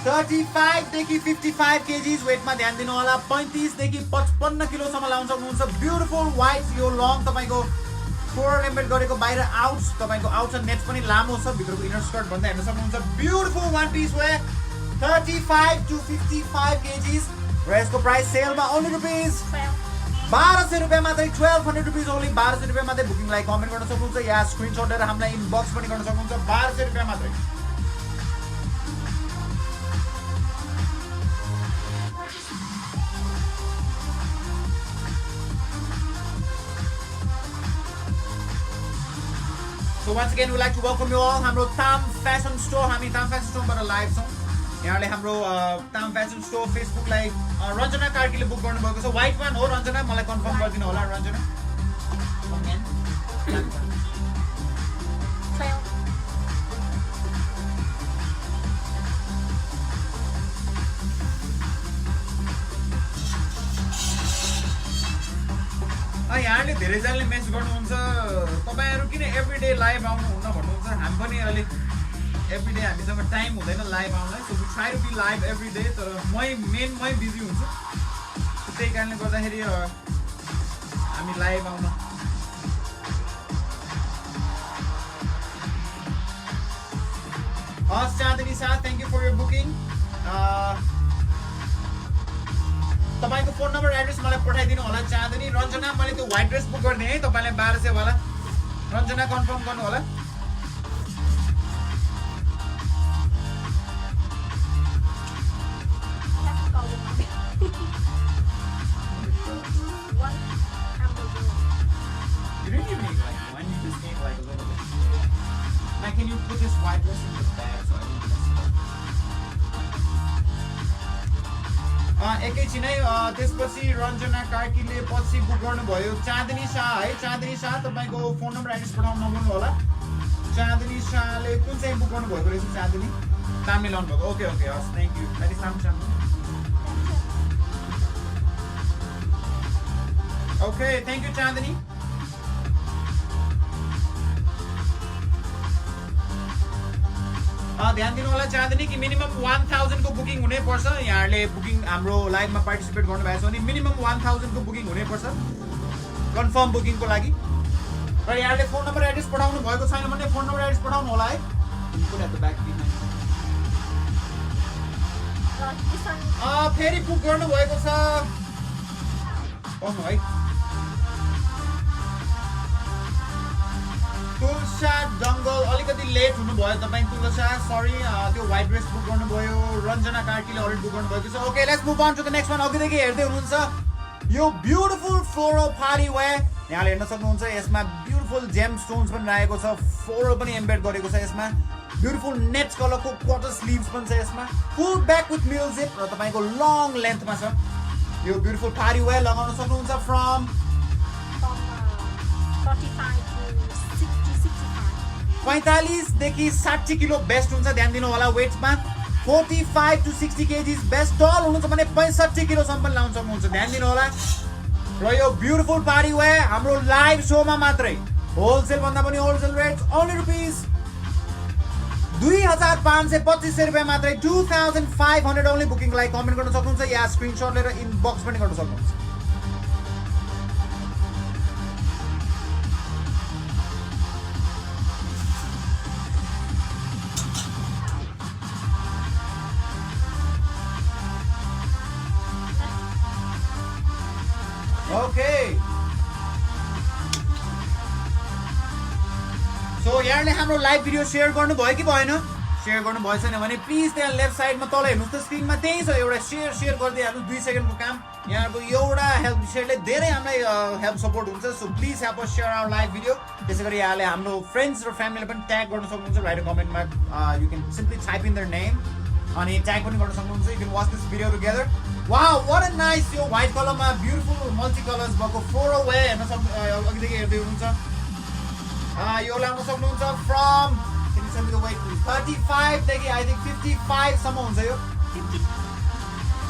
35 देखि 55 kgs वेटमा ध्यान दिनु होला 35 देखि 55 किलो सम्म लाउन सक्नुहुन्छ ब्युटिफुल व्हाइट यो लङ तपाईको फ्लोरल एम्बेड गरेको बाहिर आउट्स तपाईको आउट्स नेट पनि लामो छ भित्रको इनर स्कर्ट भन्दा हेर्न सक्नुहुन्छ beautiful one piece wear 35 to 55 kgs र यसको प्राइस सेलमा ओन्ली रुपीज 1200 रुपैयाँ मात्रै 1200 रुपीज ओन्ली 1200 रुपैयाँ मात्रै बुकिङलाई कमेन्ट गर्न सक्नुहुन्छ या स्क्रिनशट लिएर हामीलाई इनबक्स पनि गर्न सक्नुहुन्छ 1200 रुपैयाँ मात्रै So once again, we'd like to welcome you all. हाम्रो ताम फ्यासन स्टोर हामी ताम फ्यासन स्टोरबाट लाइभ छौँ यहाँले हाम्रो ताम फ्यासन स्टोर फेसबुकलाई रञ्जना कार्कीले बुक गर्नुभएको छ व्हाइट वान हो रञ्जना मलाई कन्फर्म गरिदिनु होला रञ्जना यहाँले धेरैजनाले मेसेज गर्नुहुन्छ तपाईहरु किन एभ्रीडे लाइभ आउनुहुन्न भन्नुहुन्छ हामी पनि अहिले एभ्रीडे हामीसँग टाइम हुँदैन लाइभ आउनलाई so we try to be live everyday तर मै बिजी हुन्छु त्यही कारणले गर्दाखेरि हामी लाइभ आउन Chandani Shah thank you for your booking तपाईको फोन नम्बर एड्रेस मलाई पठाइदिनु होला चाँदनी रञ्जना मैले त्यो व्हाइट ड्रेस बुक गर्ने है तपाईलाई 1200 वाला रञ्जना कन्फर्म गर्नु होला You don't even need like one, you just need like a little bit. Now can you put this white dress in the bag so I don't mess it up? एकैछिनै त्यसपछि रञ्जना कार्कीले पछि book गर्नुभयो चाँदनी शाह है चाँदनी शाह तपाईँको phone number address पठाउन नभुल्नु होला चाँदनी शाहले कुन चाहिँ बुक गर्नुभएको रहेछ चाँदनी तामले लाउनु भएको ओके ओके हस् थ्याङ्क यू भेरी सामसाम ओके थ्याङ्क यू चाँदनी ध्यान दिनु होला चाँदनी कि मिनिमम 1000 को बुकिङ हुनैपर्छ यहाँहरूले बुकिङ हाम्रो लाइभमा पार्टिसिपेट गर्नुभएको छ भने मिनिमम 1000 को बुकिङ हुनैपर्छ कन्फर्म बुकिङको लागि र यहाँहरूले फोन नम्बर एड्रेस पठाउनु भएको छैन भने फोन नम्बर एड्रेस पठाउनु होला है फेरि बुक गर्नुभएको छ है तुलसा जङ्गल अलिकति लेट हुनुभयो तपाईँ तुलसा सरी त्यो व्हाइट ड्रेस बुक गर्नुभयो रञ्जना कार्कीले अलरेडी बुक गर्नुभएको छ okay let's move on to the next one अघिदेखि हेर्दै हुनुहुन्छ यो ब्युटिफुल फ्लोरल पारी वेयर यहाँले हेर्न सक्नुहुन्छ यसमा ब्युटिफुल जेम स्टोन्स पनि रहेको छ फ्लोरल पनि एम्बेड गरेको छ यसमा ब्युटिफुल नेट कलरको क्वार्टर स्लिभ्स पनि छ यसमा फुल ब्याक विथ मिल जिप र तपाईँको लङ लेन्थमा छ यो ब्युटिफुल पारी वेयर लगाउन सक्नुहुन्छ फ्रम 45 देखि 60 किलो बेस्ट हुन्छ ध्यान दिनु होला वेट्समा 45 to 60 kgs बेस्ट टल हुनुहुन्छ भने 65 किलोसम्म पनि लाउन सक्नुहुन्छ ध्यान दिनु होला र यो ब्युटिफुल पारी वेयर हाम्रो लाइभ शोमा मात्रै होलसेल भन्दा पनि होलसेल रेट्स ओन्ली रुपीज 2525 रुपियाँ मात्रै 2500 ओन्ली बुकिङको लागि कमेन्ट गर्न सक्नुहुन्छ या स्क्रिनशट लिएर इनबक्स पनि गर्न सक्नुहुन्छ Okay. So यहाँले हाम्रो लाइभ भिडियो सेयर गर्नुभयो कि भएन सेयर गर्नुभएको छैन भने प्लिज त्यहाँ लेफ्ट साइडमा तल हेर्नुहोस् त स्क्रिनमा त्यही छ एउटा सेयर गरिदिइहाल्नु 2 सेकेन्डको काम यहाँको एउटा हेल्प सेयरले धेरै हामीलाई हेल्प सपोर्ट हुन्छ so please help us share our live video त्यसै गरी यहाँले हाम्रो फ्रेन्ड्स र फ्यामिलीलाई पनि ट्याग गर्न सक्नुहुन्छ राइट कमेन्टमा you can simply type in their name अनि ट्याग पनि गर्न सक्नुहुन्छ you can watch this video together wow what a nice यो व्हाइट कलरमा ब्युटिफुल मल्टी कलर्स भएको फ्लोरल वे हेर्न अघिदेखि हेर्दै हुनुहुन्छ यो लाउन सक्नुहुन्छ फ्रम 35 देखि आई थिंक 55 सम्म हुन्छ यो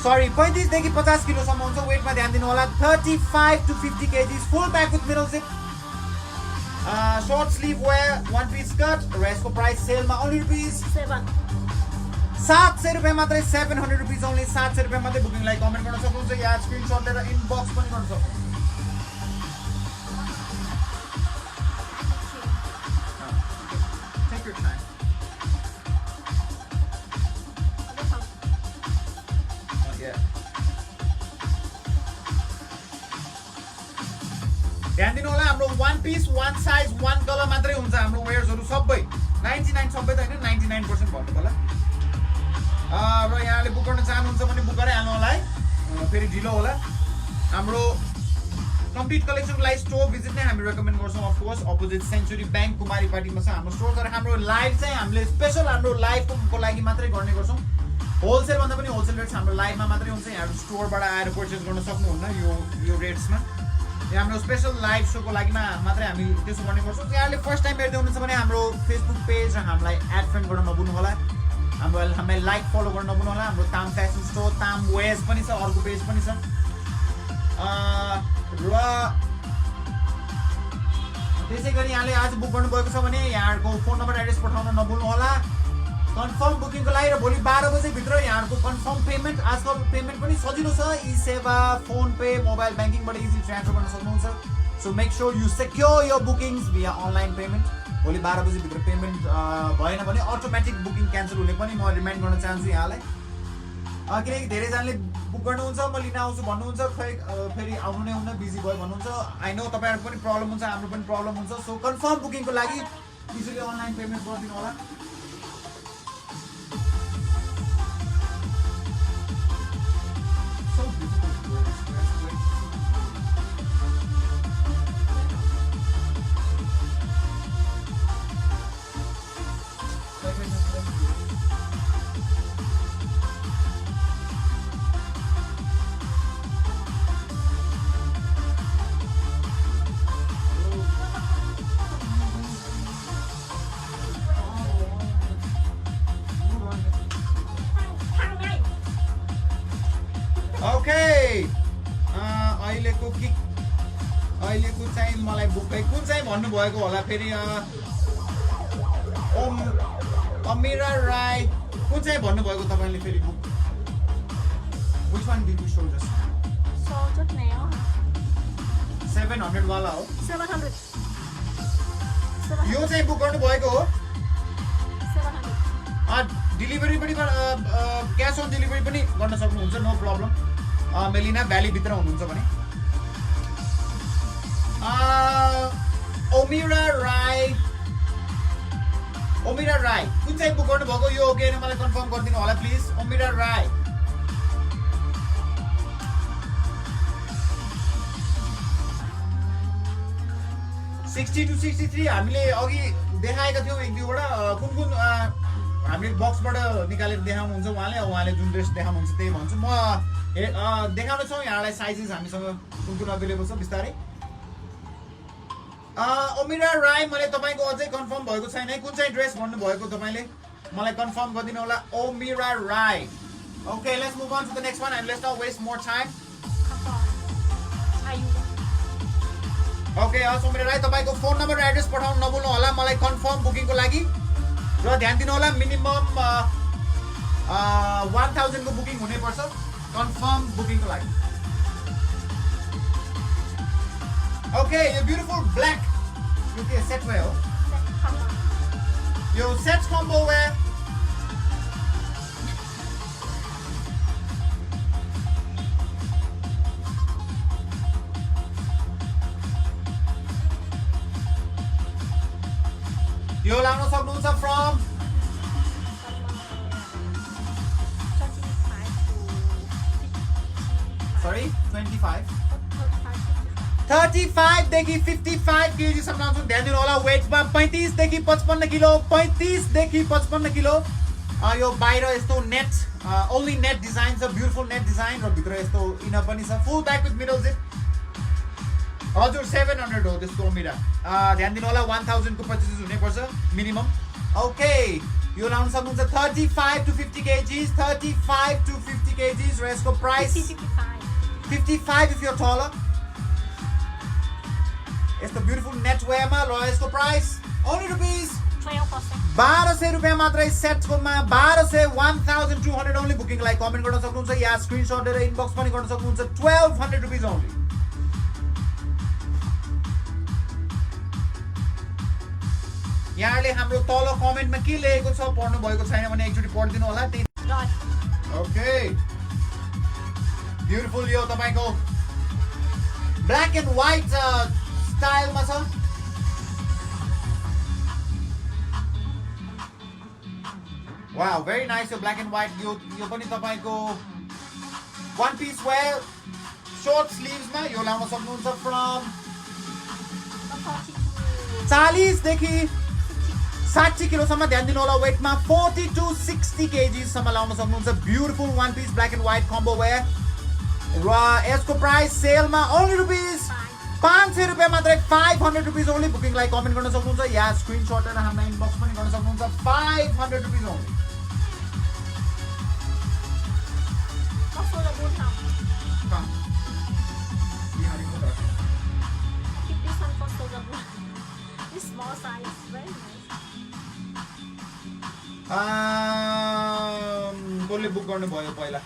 35 देखि 50 किलोसम्म हुन्छ वेटमा ध्यान दिनु होला 35 to 50 kgs full back with middle zip short sleeve wear one piece skirt र यसको प्राइस सेलमा ओन्ली रुपीज 700 रुपियाँ मात्रै 700 रुपीज ओन्ली 700 रुपियाँ मात्रै बुकिङलाई कमेन्ट गर्न सक्नुहुन्छ या स्क्रिनशट लिएर इनबक्स पनि गर्न सक्नुहुन्छ Take your time. ध्यान दिनु होला हाम्रो one piece one size one colour मात्रै हुन्छ हाम्रो वेयर्सहरु सबै 99 सबै त हैन 99% भन्नु होला र यहाँले बुक गर्न चाहनुहुन्छ भने बुक गरै हाल्नु होला है फेरि ढिलो होला हाम्रो कम्प्लिट कलेक्सनको लागि स्टोर भिजिट नै हामी रेकमेन्ड गर्छौं of course opposite century bank Kumari पार्टीमा छ हाम्रो स्टोर तर हाम्रो लाइभ चाहिँ हामीले स्पेशल हाम्रो लाइभको लागि मात्रै गर्ने गर्छौं होलसेल भन्दा पनि होलसेल रेट्स हाम्रो लाइभमा मात्रै हुन्छ यहाँहरु स्टोरबाट आएर परचेज गर्न सक्नुहुन्न यो रेट्समा यहाँ हाम्रो स्पेशल लाइभ शोको लागि मात्रै हामी त्यसो गर्ने गर्छौं यहाँले फर्स्ट टाइम हेर्दै हुनुहुन्छ भने हाम्रो फेसबुक पेज र हामीलाई एड फ्रेन्ड गर्न नभुल्नु होला हामीलाई लाइक फलो गर्न नभुल्नु होला हाम्रो ताम फ्यासन स्टोर ताम वेज पनि छ अर्को पेज पनि छ र त्यसै गरी यहाँले आज बुक गर्नुभएको छ भने यहाँहरुको फोन नम्बर एड्रेस पठाउन नभुल्नु होला कन्फर्म बुकिङको लागि र भोलि 12 बजे भित्र यहाँहरुको कन्फर्म पेमेन्ट आजकल पेमेन्ट पनि सजिलो छ eSewa Fonepay mobile बैंकिङबाट इजी ट्रान्सफर गर्न सक्नुहुन्छ so make sure you secure your bookings via online payment भोलि 12 बजे भित्र पेमेन्ट भएन भने अटोमेटिक बुकिङ क्यान्सल हुने पनि म रिमाइन्ड गर्न चाहन्छु यहाँलाई किनकि धेरैजनाले बुक गर्नुहुन्छ म लिन आउँछु भन्नुहुन्छ फेरि आउनु नै हुन्न बिजी भयो भन्नुहुन्छ आई नो तपाईहरुको पनि प्रब्लम हुन्छ हाम्रो पनि प्रब्लम हुन्छ सो कन्फर्म बुकिङको लागि इजिली अनलाइन पेमेन्ट गरिदिनु होला अहिलेको चाहिँ मलाई बुक कुन चाहिँ भन्नुभएको होला फेरि अमिरा राई कुन चाहिँ भन्नुभएको तपाईँले फेरि book Which one did you show just? So just now. 700 वाला हो 700. यो चाहिँ बुक गर्नुभएको हो 700. डेलिभरी पनि क्यास अन डेलिभरी पनि गर्न सक्नुहुन्छ नो प्रब्लम मेलिना भ्यालीभित्र हुनुहुन्छ भने ओमिरा राई कुन चाहिँ बुक गर्नुभएको यो हो कि होइन मलाई कन्फर्म गरिदिनु होला प्लिज ओमिरा राई $60 to $63 हामीले अघि देखाएका थियौँ एक दुईवटा कुन हामीले बक्सबाट निकालेर देखाउनुहुन्छ उहाँले जुन ड्रेस देखाउनुहुन्छ त्यही भन्छु म देखाउनेछौँ यहाँलाई साइजेस हामीसँग कुन अभाइलेबल छ बिस्तारै ओमिरा राई मैले तपाईँको अझै कन्फर्म भएको छैन है कुन चाहिँ ड्रेस भन्नुभएको तपाईँले मलाई कन्फर्म गरिदिनु होला Omira Rai okay let's move on to the next one and let's not waste more time okay Omira Rai तपाईँको फोन नम्बर र एड्रेस पठाउनु नभुल्नु होला मलाई कन्फर्म बुकिङको लागि र ध्यान दिनु होला मिनिमम 1000 को बुकिङ हुनैपर्छ कन्फर्म बुकिङको लागि ओके यो ब्युटिफुल ब्ल्याक यो के सेट वे हो यो सेट कम्बो वे यो लाउन सक्नुहुन्छ फ्रम 35 देखि 55 केजी सम्म आउँछ ध्यान दिनु होला वेटमा 35 देखि 55 किलो 35 देखि 55 किलो यो बाहिर यस्तो नेट ओन्ली नेट डिजाइन छ ब्युटिफुल नेट डिजाइन र भित्र यस्तो इनर पनि छ full back with middle zip हजुर 700 हो त्यसको मिरा ध्यान दिनु होला 1000 को पर्चेसेस हुनैपर्छ मिनिमम ओके यो लाउन सक्नुहुन्छ 35 to 50 kgs 35 to 50 kgs र यसको प्राइस 55 if you're taller यस्तो ब्युटिफुल नेट वेयरमा र यसको प्राइस only rupees 1200 रुपैयाँ मात्रै सेटको मा 1200 ओन्ली बुकिङ लाई कमेन्ट गर्न सक्नुहुन्छ या स्क्रिनशट लिएर इनबक्स पनि गर्न सक्नुहुन्छ 1200 रुपैयाँ ओन्ली यहाँले हाम्रो तल कमेन्टमा के लेखेको छ पढ्नु भएको छैन भने एकचोटी पढिदिनु होला ओके ब्युटिफुल यो तपाईको ब्ल्याक एन्ड व्हाइट स्टाइलमा छ वाउ भेरी नाइस यो ब्ल्याक एन्ड व्हाइट यो पनि तपाईको वन पीस वेयर शॉर्ट स्लीव्समा यो लाउन सक्नुहुन्छ फ्रम 40 देखि 60 किलोसम्म ध्यान दिनु होला वेटमा 40 to 60 kgs सम्म लाउन सक्नुहुन्छ beautiful one piece black and white combo wear र यसको प्राइस सेलमा ओन्ली रुपीस 500 रुपैयाँ मात्रै 500 रुपीस ओन्ली बुकिङलाई कमेन्ट गर्न सक्नुहुन्छ या स्क्रिनशट लिएर हामीलाई इनबक्स पनि गर्न सक्नुहुन्छ 500 rupees only Small size, very nice. कसले बुक गर्नु भयो पहिला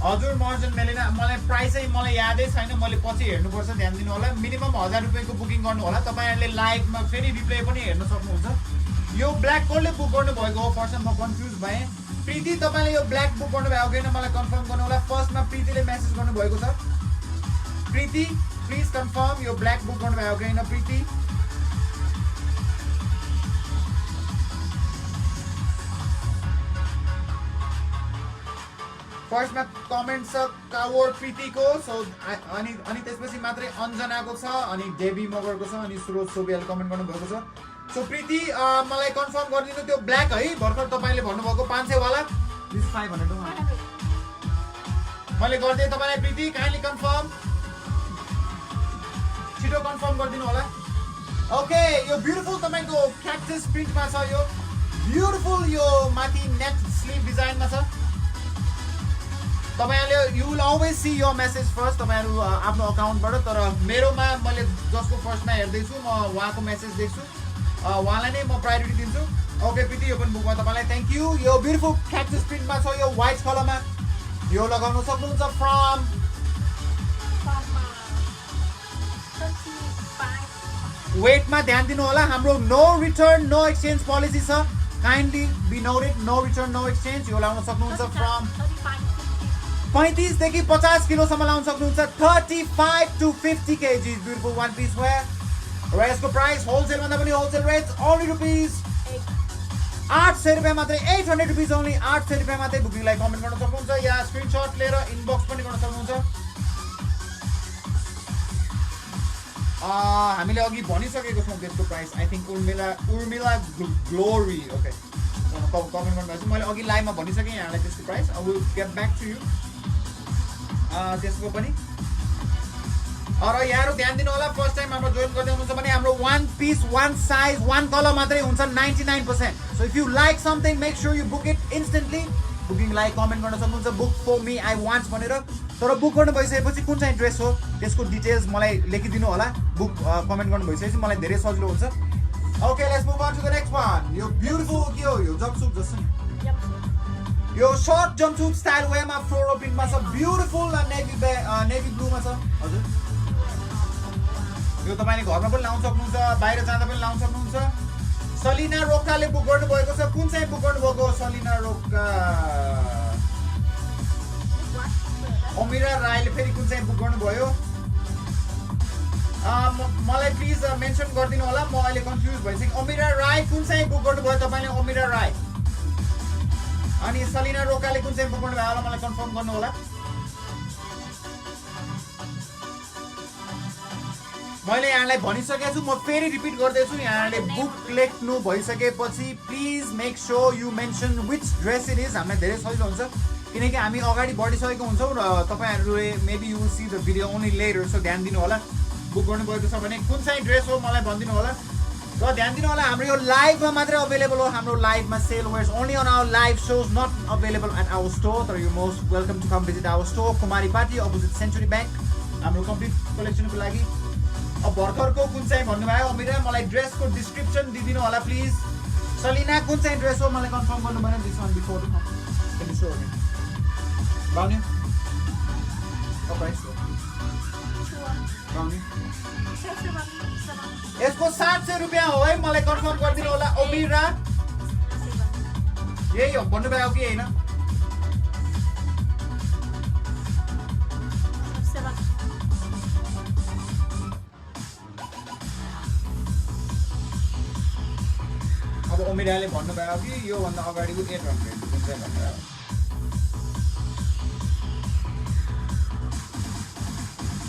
हजुर मर्जन मेलिना मलाई प्राइसै मलाई यादै छैन मैले पछि हेर्नुपर्छ ध्यान दिनु होला मिनिमम 1000 रुपैयाँको बुकिङ गर्नु होला तपाईहरुले लाइभमा फेरि रिप्ले पनि हेर्न सक्नुहुन्छ यो ब्ल्याक कसले बुक गर्नु भएको हो फर्स्ट म कन्फ्युज भए प्रीति तपाईले यो ब्ल्याक बुक गर्नु भएको छैन मलाई कन्फर्म गर्नु होला फर्स्टमा प्रीतिले मेसेज गर्नु भएको छ प्रीति प्लिज कन्फर्म यो ब्ल्याक बुक गर्नु भएको छैन प्रीति फर्स्टमा कमेन्ट छ कावर प्रीतिको सो अनि त्यसपछि मात्रै अञ्जनाको छ अनि देवी मगरको छ अनि सुरोज सोबियाले कमेन्ट गर्नु भएको छ सो प्रीति मलाई कन्फर्म गरिदिनु त्यो ब्ल्याक है भर्खर तपाईले भन्नुभएको 500 वाला दिस 500 मैले गर्दै तपाईलाई प्रीति काइन्डली कन्फर्म छिटो कन्फर्म गरिदिनु होला ओके यो ब्युटिफुल तपाईको क्याक्टस प्रिन्टमा छ यो ब्युटिफुल यो माथि नेट स्लीव डिजाइनमा छ तपाईहरुले you will always see your message first तपाईहरु आफ्नो अकाउन्टबाट तर मेरोमा मैले जसको फर्स्टमा हेर्दै छु म उहाँको मेसेज देख्छु उहाँलाई नै म प्रायोरिटी दिन्छु ओके प्रिटी यो पनि बुकमा तपाईलाई thank you yo beautiful cactus प्रिन्टमा छ यो व्हाइट कलरमा यो लगाउन सक्नुहुन्छ फ्रम 35 वेटमा ध्यान दिनु होला हाम्रो no return no exchange policy छ kindly be noted no return no exchange यो लाउन सक्नुहुन्छ फ्रम 35 देखि 50 किलो सम्म लाउन सक्नुहुन्छ 35 to 50 kg beautiful one piece wear र यसको प्राइस होलसेल भन्दा पनि होलसेल रेट ओन्ली रुपीस 800 रुपैयाँ मात्रै 800 रुपीस ओन्ली 800 रुपैयाँ मात्रै बुकिङलाई कमेन्ट गर्न सक्नुहुन्छ या स्क्रिनशट लिएर इनबक्स पनि गर्न सक्नुहुन्छ हामीले अघि भनिसकेको छौँ त्यसको price I think Urmila Glory okay comment गर्नुहोस् मैले अघि लाइभमा भनिसकेँ यहाँलाई त्यसको price I will get back to you त्यसको पनि र यहाँहरु ध्यान दिनु होला फर्स्ट टाइम हाम्रो जोइन गर्दै हुनुहुन्छ भने हाम्रो one piece one size one colour मात्रै हुन्छ 99% so if you like something make sure you book it instantly बुकिङलाई कमेन्ट गर्न सक्नुहुन्छ book for me I want भनेर तर बुक गर्नु भइसकेपछि कुन चाहिँ ड्रेस हो त्यसको डिटेल्स मलाई लेखिदिनु होला बुक कमेन्ट गर्नु भइसकेपछि मलाई धेरै सजिलो हुन्छ okay let's move on to the next one यो ब्युटिफुल के हो यो जम्पसूट जस्तो यो शर्ट जम्पसूट स्टाइल वेमा फ्लोरल प्रिन्टमा छ ब्युटिफुल नेभी ब्लूमा छ हजुर यो तपाईले घरमा पनि लाउन सक्नुहुन्छ बाहिर जाँदा पनि लाउन सक्नुहुन्छ सलिना रोकाले बुक गर्नु भएको छ कुन चाहिँ बुक गर्नु भएको सलिना रोका अमिरा राईले फेरि कुन चाहिँ बुक गर्नु भयो मलाई प्लिज मेन्सन गरिदिनु होला म अहिले कन्फ्युज भइसकेँ अमिरा राई कुन चाहिँ बुक गर्नु भयो तपाईले अमिरा राई अनि सलिना रोकाले कुन चाहिँ बुक गर्नु भयो होला मलाई कन्फर्म गर्नु होला मैले यहाँलाई भनिसकेको छु म फेरि रिपिट गर्दैछु यहाँले बुक लेख्नु भइसकेपछि please make sure you mention which dress it is हामीलाई धेरै सजिलो हुन्छ किनकि हामी अगाडि बढिसकेको हुन्छौँ र तपाईहरुले maybe you will see the video only later so ध्यान दिनु होला बुक गर्नु भएको छ भने कुन चाहिँ ड्रेस हो मलाई भनिदिनु होला र ध्यान दिनु होला हाम्रो यो लाइभमा मात्रै अवेलेबल हो हाम्रो लाइभमा sale wears only on our live shows not available at our store तर you most welcome to come visit our store Kumari party opposite century bank हाम्रो कम्प्लिट कलेक्सनको लागि अब भर्खरको कुन चाहिँ भन्नुभयो अमिरा मलाई ड्रेसको डिस्क्रिप्सन दिदिनु होला प्लिज सलिना कुन चाहिँ ड्रेस हो मलाई कन्फर्म गर्नु भएन this one before can you show me बाउनी ओ प्राइस बाउनी यसको 700 रुपैयाँ हो है मलाई कन्फर्म गरिदिनु होला अमिरा यही हो भन्नुभयो कि हैन अब अमिराले भन्नुभयो कि यो भन्दा अगाडिको 800 कुन चाहिँ भन्नुभयो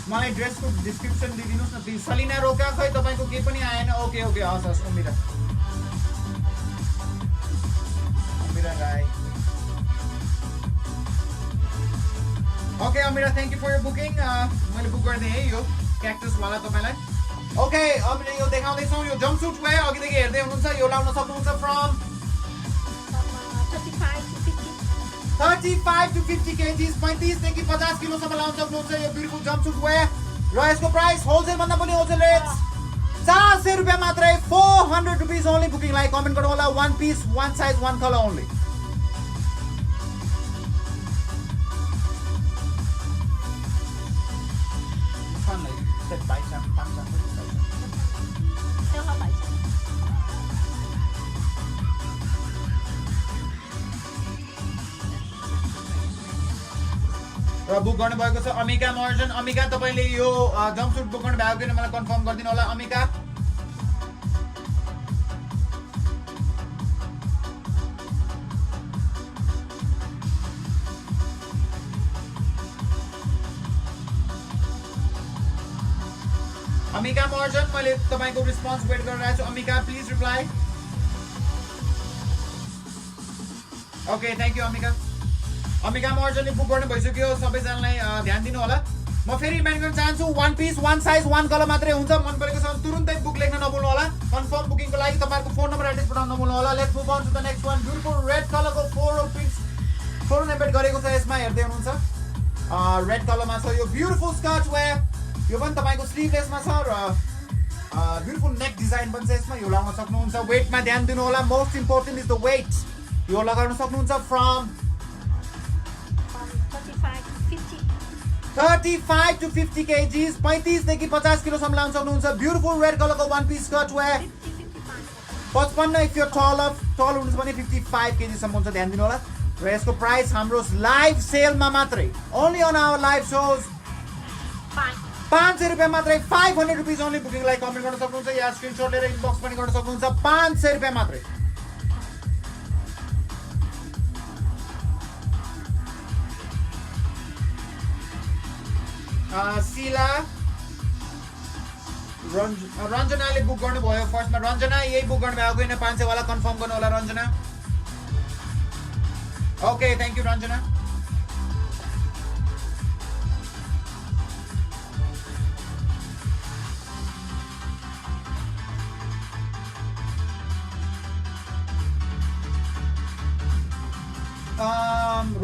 मलाई ड्रेसको डिस्क्रिप्सन दिदिनुस् न प्लिज सलिना रोका खै तपाईको के पनि आएन ओके ओके हस् हस् Amira Rai okay Amira thank you for your booking मैले बुक गर्दै है यो क्याक्टस वाला तपाईलाई ओके अब यो देखाउँदै छौ यो जम्पसूट वेयर अघिदेखि हेर्दै हुनुहुन्छ यो लाउन सक्नुहुन्छ फ्रम 35 to 50 kgs 35 देखि 50 किलो सम्म लाउन सक्नुहुन्छ यो ब्युटिफुल जम्पसूट वेयर र यसको प्राइस होलसेल भन्दा पनि होलसेल रेट 400 रुपैयाँ मात्रै 400 रुपीस ओन्ली बुकिङलाई कमेन्ट गर्नु होला वन piece one size one colour only र बुक गर्नु भएको छ अमिका मर्जन अमिका तपाईले यो जम्पसूट बुक गर्नु भएको छैन मलाई कन्फर्म गरिदिनु होला अमिका अमिका मर्जन मैले तपाईको रिस्पोन्स वेट गरिरहेको छु Amika please reply okay thank you Amika Amika मर्जनले बुक गर्नु भइसक्यो सबैजनालाई ध्यान दिनु होला म फेरि रिमाइन्ड गर्न चाहन्छु वन piece one size one colour मात्रै हुन्छ मन परेको छ तुरुन्तै बुक लेख्न नभुल्नु होला कन्फर्म बुकिङको लागि तपाईहरुको फोन नम्बर एड्रेस पठाउन नभुल्नु होला let's move on to the next one beautiful red कलरको फ्लोरल प्रिन्ट फ्लोरल एम्बेड गरेको छ यसमा हेर्दै हुनुहुन्छ रेड कलरमा छ यो ब्युटिफुल स्कर्ट वेयर यो पनि तपाईको स्लिभलेसमा छ र ब्युटिफुल नेक डिजाइन पनि छ यसमा यो लगाउन सक्नुहुन्छ वेटमा ध्यान दिनु होला most important is the weight यो लगाउन सक्नुहुन्छ फ्रम 35 to 50 kgs 35 देखि 50 किलो सम्म लाउन सक्नुहुन्छ ब्युटिफुल रेड कलरको one piece skirt wear 55 if you tall हुनुहुन्छ भने 55 kg सम्म हुन्छ ध्यान दिनु होला र यसको प्राइस हाम्रो लाइभ सेलमा मात्रै only on our live shows 500 रुपैयाँ मात्रै 500 रुपीज ओन्ली बुकिङलाई कमेन्ट गर्न सक्नुहुन्छ या स्क्रिनशट लिएर इनबक्स पनि गर्न सक्नुहुन्छ 500 रुपैयाँ मात्रै सिला रञ्जनाले बुक गर्नुभयो फर्स्टमा रञ्जना यही बुक गर्नुभएको होइन 500 वाला कन्फर्म गर्नु होला Ranjana okay thank you Ranjana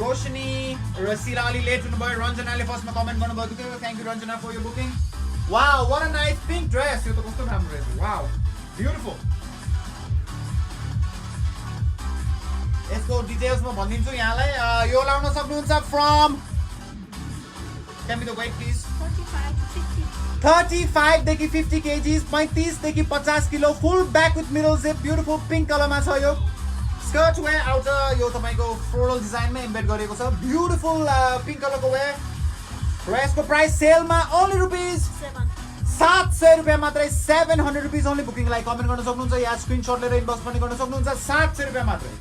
Roshni Rasila अलि लेट हुनुभयो रञ्जनाले फर्स्टमा कमेन्ट गर्नुभएको थियो थ्याङ्क यू रञ्जना फर यो booking wow what a nice pink dress यो त कस्तो राम्रो रहेछ वाउ ब्युटिफुल यसको डिटेल्स म भनिदिन्छु यहाँलाई यो लाउन सक्नुहुन्छ from tell me the weight please 35 देखि 50 kgs 35 देखि 50 kilo full back with middle zip beautiful pink कलरमा छ यो स्कर्ट वेयर आउँछ यो तपाईको फ्लोरल डिजाइनमा एम्बेड गरेको छ ब्युटिफुल पिङ्क कलरको वेयर र यसको प्राइस सेलमा ओन्ली रुपीज 700 रुपैयाँ मात्रै 700 रुपीज ओन्ली बुकिङलाई कमेन्ट गर्न सक्नुहुन्छ या स्क्रिनशट लिएर इनबक्स पनि गर्न सक्नुहुन्छ 700 रुपैयाँ मात्रै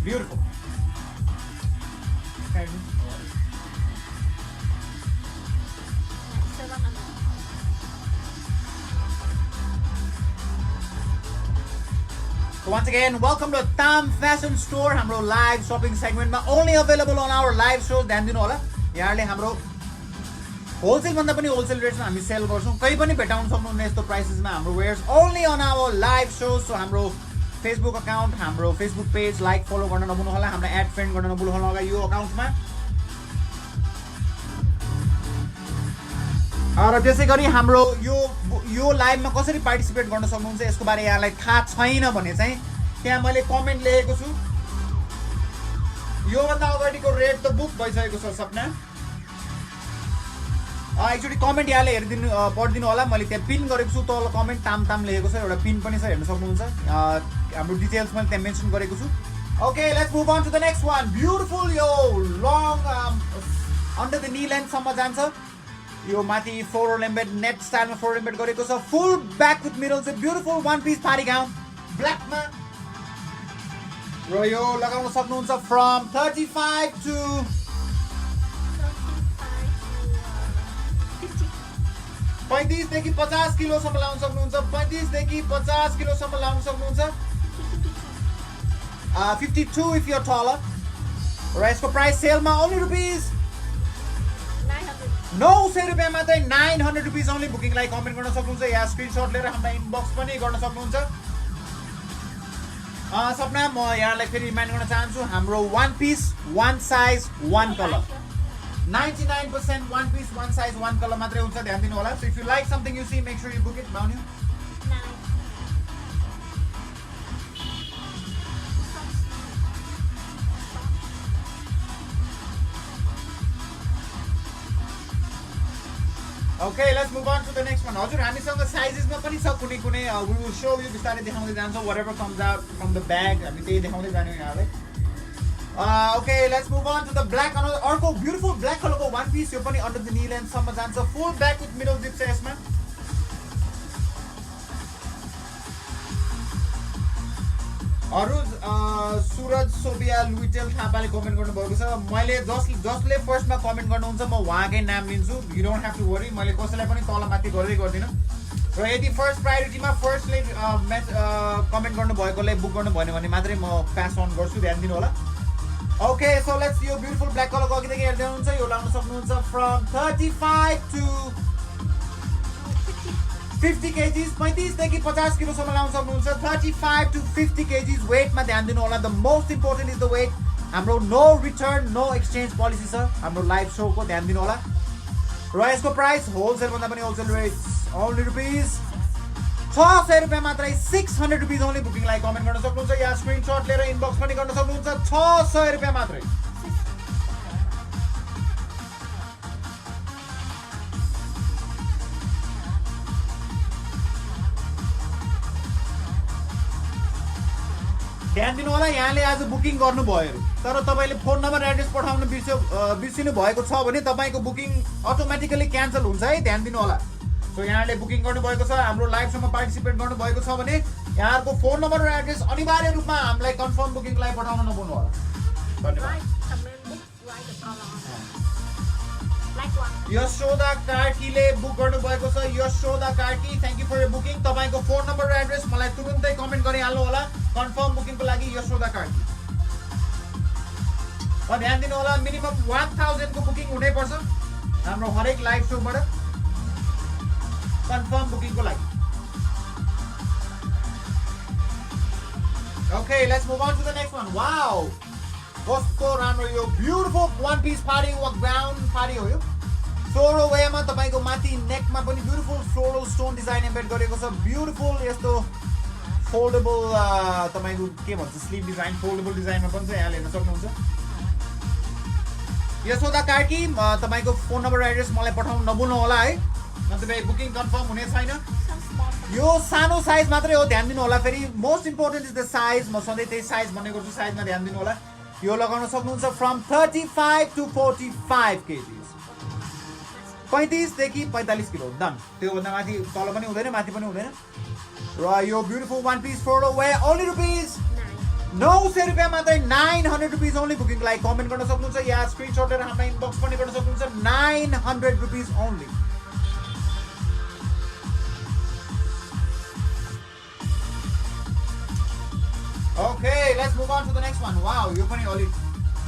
beautiful Once again, welcome to Tam Fashion Store. हाम्रो live shopping segment मा only available on our live shows. ध्यान दिनु होला यहाँले हाम्रो होलसेल भन्दा पनि होलसेल रेट्समा हामी सेल गर्छौं कही पनि भेटाउन सक्नुहुन्न यस्तो प्राइसेसमा हाम्रो wears only on our live shows. So हाम्रो Facebook account, हाम्रो Facebook page like follow गर्न नभुल्नु होला हाम्रो एड फ्रेन्ड गर्न नभुल्नु होला यो अकाउन्टमा र त्यसै गरी हाम्रो यो लाइभमा कसरी पार्टिसिपेट गर्न सक्नुहुन्छ यसको बारे यहाँलाई थाहा छैन भने चाहिँ त्यहाँ मैले कमेन्ट लेखेको छु यो भन्दा अगाडिको रेट त बुक भइसकेको छ सपना एक्चुअली कमेन्ट यहाँले हेरिदिनु पढिदिनु होला मैले त्यहाँ पिन गरेको छु तल कमेन्ट ताम लेखेको छ एउटा पिन पनि छ हेर्न सक्नुहुन्छ हाम्रो डिटेल्स मैले त्यहाँ मेन्सन गरेको छु okay let's move on to the next one beautiful यो long under the knee length सम्म जान्छ यो माथि फ्लोरल एम्बेड नेट स्टाइलमा फ्लोरल एम्बेड गरेको छ फुल ब्याक विथ मिडल चाहिँ beautiful one piece party gown ब्ल्याकमा र यो लगाउन सक्नुहुन्छ फ्रम 35 to 35 देखि 50 किलो सम्म लाउन सक्नुहुन्छ 35 देखि 50 किलो सम्म लाउन सक्नुहुन्छ 52 if you're taller र यसको प्राइस सेलमा ओन्ली रुपीज 900 रुपैयाँ मात्रै 900 रुपीज ओन्ली बुकिङलाई कमेन्ट गर्न सक्नुहुन्छ या स्क्रिनशट लिएर हामीलाई इनबक्स पनि गर्न सक्नुहुन्छ सपना म यहाँलाई फेरि रिमाइन्ड गर्न चाहन्छु हाम्रो one piece one size one colour 99% one piece one size one colour मात्रै हुन्छ ध्यान दिनु होला so if you like something you see make sure you book it बाउन्यु Okay, let's move on to the next one. हजुर हामीसँग साइजेसमा पनि छ कुनै कुनै we will show you बिस्तारै देखाउँदै जान्छौँ whatever comes out from the bag हामी त्यही देखाउँदै जाने यहाँलाई Okay, let's move on to the black अर्को beautiful black कलरको one piece यो पनि under the knee length सम्म जान्छ full back with middle zip छ यसमा अरु सुरज सोबिया लुइटेल थापाले कमेन्ट गर्नुभएको छ मैले जसले फर्स्टमा कमेन्ट गर्नुहुन्छ म उहाँकै नाम लिन्छु you don't have to worry मैले कसैलाई पनि तल माथि गर्दै गर्दिन र यदि फर्स्ट प्रायोरिटीमा फर्स्टले कमेन्ट गर्नुभएकोले बुक गर्नुभयो भने मात्रै म पास अन गर्छु ध्यान दिनु होला ओके सो लेट्स यो ब्युटिफुल ब्ल्याक कलरको अघिदेखि हेर्दै हुनुहुन्छ यो लाउन सक्नुहुन्छ फ्रम 35 to 50 kgs 35 देखि 50 किलो सम्म लाउन सक्नुहुन्छ 35 to 50 kgs weight मा ध्यान दिनु होला the most important is the weight हाम्रो no return no exchange policy छ हाम्रो लाइभ शो को ध्यान दिनु होला र यसको प्राइस होलसेल भन्दा पनि होलसेल रेट only rupees 600 रुपैयाँ मात्रै 600 रुपीस only बुकिङ लाई कमेन्ट गर्न सक्नुहुन्छ या स्क्रिनशट लिएर इनबक्स पनि गर्न सक्नुहुन्छ 600 रुपैयाँ मात्रै ध्यान दिनु होला यहाँले आज बुकिङ गर्नु भयो तर तपाईले फोन नम्बर एड्रेस पठाउन बिर्सिनु भएको छ भने तपाईको बुकिङ अटोमेटिकली क्यान्सल हुन्छ है ध्यान दिनु होला सो यहाँले बुकिङ गर्नु भएको छ हाम्रो लाइभ शोमा पार्टिसिपेट गर्नु भएको छ भने यहाँको फोन नम्बर र एड्रेस अनिवार्य रूपमा हामीलाई कन्फर्म बुकिङ लाई पठाउन नभुल्नु होला धन्यवाद यशोदा कार्कीले बुक गर्नु भएको छ Yashoda Karki thank you for your booking तपाईको फोन नम्बर र एड्रेस मलाई तुरुन्तै कमेन्ट गरिहाल्नु होला कन्फर्म बुकिङको लागि यशोदा कार्की ध्यान दिनु होला मिनिमम 1000 को बुकिङ हुनै पर्छ हाम्रो हरेक लाइभ शोबाट कन्फर्म बुकिङको लागि okay let's move on to the next one wow कस्तो राम्रो यो ब्युटिफुल वन पीस पार्टी वा ग्राउन्ड पार्टी हो यो फ्लोरल वेमा तपाईको माथि नेकमा पनि beautiful floral stone design embed गरेको छ ब्युटिफुल यस्तो फोल्डेबल तपाईको के भन्छ स्लीभ डिजाइन फोल्डेबल डिजाइनमा पनि छ यहाँ हेर्न सक्नुहुन्छ यशोदा कार्की तपाईको फोन नम्बर एड्रेस मलाई पठाउन नभुल्नु होला है नत्र बुकिङ कन्फर्म हुने छैन यो सानो साइज मात्रै हो ध्यान दिनु होला फेरि most important is the size म सधैँ त्यही साइज भन्ने गर्छु साइजमा ध्यान दिनु होला यो लगाउन सक्नुहुन्छ फ्रम 35 to 45 kgs 35 देखि 45 किलो डन त्यो भन्दा माथि तल पनि हुँदैन माथि पनि हुँदैन र यो beautiful one piece floral wear only rupees 900 रुपैयाँ मात्रै 900 रुपीस ओन्ली बुकिङ लाई कमेन्ट गर्न सक्नुहुन्छ या स्क्रिनशट लिएर हामीलाई इनबक्स पनि गर्न सक्नुहुन्छ 900 rupees only Okay, let's move on to the next one. Wow, यो पनि अलि